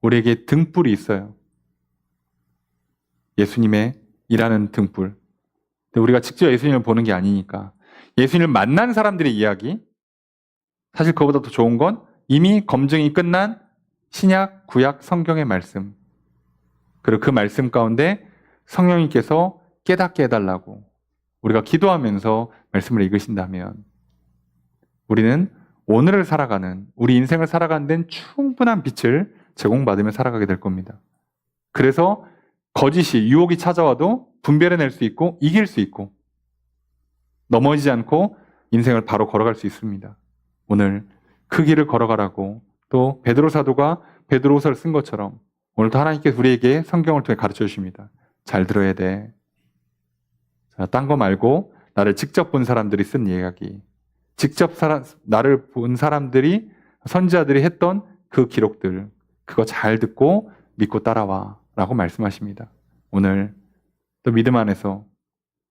우리에게 등불이 있어요. 예수님의 일하는 등불. 근데 우리가 직접 예수님을 보는 게 아니니까 예수님을 만난 사람들의 이야기, 사실 그거보다 더 좋은 건 이미 검증이 끝난 신약, 구약, 성경의 말씀, 그리고 그 말씀 가운데 성령님께서 깨닫게 해달라고 우리가 기도하면서 말씀을 읽으신다면 우리는 오늘을 살아가는, 우리 인생을 살아가는 데는 충분한 빛을 제공받으며 살아가게 될 겁니다. 그래서 거짓이, 유혹이 찾아와도 분별해낼 수 있고 이길 수 있고 넘어지지 않고 인생을 바로 걸어갈 수 있습니다. 오늘 그 길을 걸어가라고 또 베드로 사도가 베드로서를 쓴 것처럼 오늘도 하나님께서 우리에게 성경을 통해 가르쳐 주십니다. 잘 들어야 돼. 딴 거 말고 나를 직접 본 사람들이 쓴 이야기, 직접 나를 본 사람들이, 선지자들이 했던 그 기록들, 그거 잘 듣고 믿고 따라와 라고 말씀하십니다. 오늘 또 믿음 안에서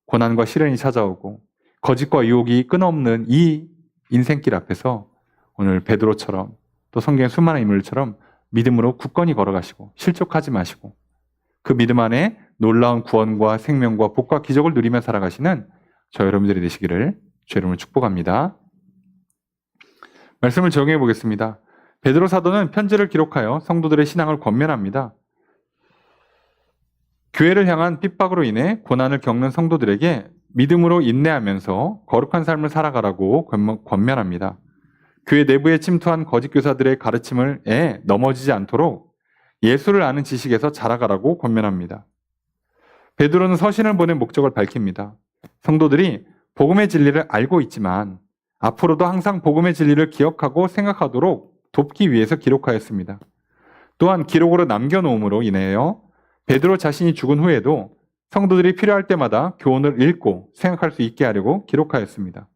고난과 시련이 찾아오고 거짓과 유혹이 끊임없는 이 인생길 앞에서 오늘 베드로처럼 또 성경의 수많은 인물처럼 믿음으로 굳건히 걸어가시고 실족하지 마시고 그 믿음 안에 놀라운 구원과 생명과 복과 기적을 누리며 살아가시는 저 여러분들이 되시기를 주의 이름으로 축복합니다. 말씀을 적용해 보겠습니다. 베드로 사도는 편지를 기록하여 성도들의 신앙을 권면합니다. 교회를 향한 핍박으로 인해 고난을 겪는 성도들에게 믿음으로 인내하면서 거룩한 삶을 살아가라고 권면합니다. 교회 내부에 침투한 거짓 교사들의 가르침에 넘어지지 않도록 예수를 아는 지식에서 자라가라고 권면합니다. 베드로는 서신을 보낸 목적을 밝힙니다. 성도들이 복음의 진리를 알고 있지만 앞으로도 항상 복음의 진리를 기억하고 생각하도록 돕기 위해서 기록하였습니다. 또한 기록으로 남겨놓음으로 인하여 베드로 자신이 죽은 후에도 성도들이 필요할 때마다 교훈을 읽고 생각할 수 있게 하려고 기록하였습니다.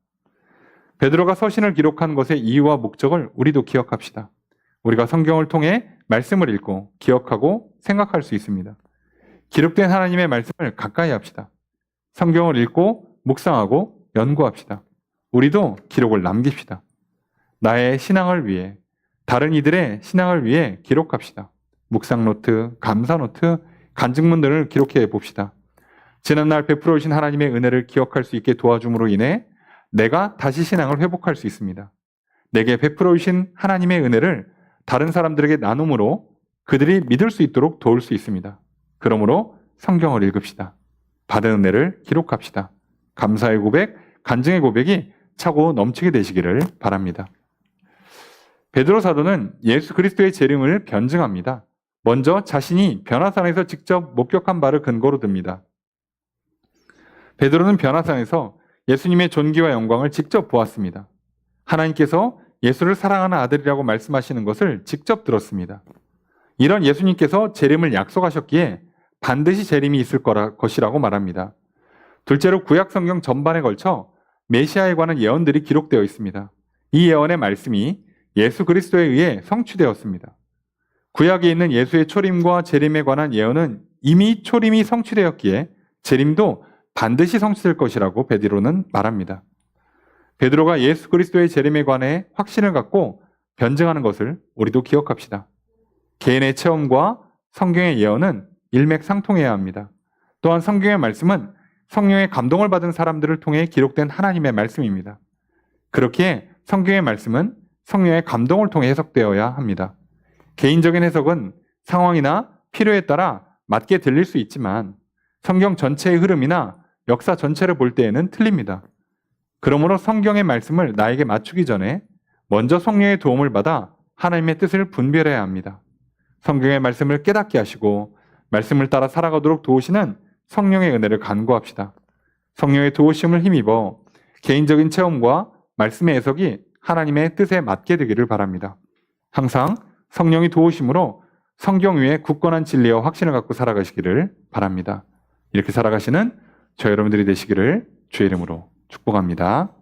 베드로가 서신을 기록한 것의 이유와 목적을 우리도 기억합시다. 우리가 성경을 통해 말씀을 읽고 기억하고 생각할 수 있습니다. 기록된 하나님의 말씀을 가까이 합시다. 성경을 읽고 묵상하고 연구합시다. 우리도 기록을 남깁시다. 나의 신앙을 위해, 다른 이들의 신앙을 위해 기록합시다. 묵상 노트, 감사 노트, 간증문들을 기록해 봅시다. 지난날 베풀어 오신 하나님의 은혜를 기억할 수 있게 도와줌으로 인해 내가 다시 신앙을 회복할 수 있습니다. 내게 베풀어 오신 하나님의 은혜를 다른 사람들에게 나눔으로 그들이 믿을 수 있도록 도울 수 있습니다. 그러므로 성경을 읽읍시다. 받은 은혜를 기록합시다. 감사의 고백, 간증의 고백이 차고 넘치게 되시기를 바랍니다. 베드로 사도는 예수 그리스도의 재림을 변증합니다. 먼저 자신이 변화산에서 직접 목격한 바를 근거로 듭니다. 베드로는 변화산에서 예수님의 존귀와 영광을 직접 보았습니다. 하나님께서 예수를 사랑하는 아들이라고 말씀하시는 것을 직접 들었습니다. 이런 예수님께서 재림을 약속하셨기에 반드시 재림이 있을 것이라고 말합니다. 둘째로 구약 성경 전반에 걸쳐 메시아에 관한 예언들이 기록되어 있습니다. 이 예언의 말씀이 예수 그리스도에 의해 성취되었습니다. 구약에 있는 예수의 초림과 재림에 관한 예언은 이미 초림이 성취되었기에 재림도 반드시 성취될 것이라고 베드로는 말합니다. 베드로가 예수 그리스도의 재림에 관해 확신을 갖고 변증하는 것을 우리도 기억합시다. 개인의 체험과 성경의 예언은 일맥상통해야 합니다. 또한 성경의 말씀은 성령의 감동을 받은 사람들을 통해 기록된 하나님의 말씀입니다. 그렇기에 성경의 말씀은 성령의 감동을 통해 해석되어야 합니다. 개인적인 해석은 상황이나 필요에 따라 맞게 들릴 수 있지만 성경 전체의 흐름이나 역사 전체를 볼 때에는 틀립니다. 그러므로 성경의 말씀을 나에게 맞추기 전에 먼저 성령의 도움을 받아 하나님의 뜻을 분별해야 합니다. 성경의 말씀을 깨닫게 하시고 말씀을 따라 살아가도록 도우시는 성령의 은혜를 간구합시다. 성령의 도우심을 힘입어 개인적인 체험과 말씀의 해석이 하나님의 뜻에 맞게 되기를 바랍니다. 항상 성령이 도우심으로 성경 위에 굳건한 진리와 확신을 갖고 살아가시기를 바랍니다. 이렇게 살아가시는 저 여러분들이 되시기를 주의 이름으로 축복합니다.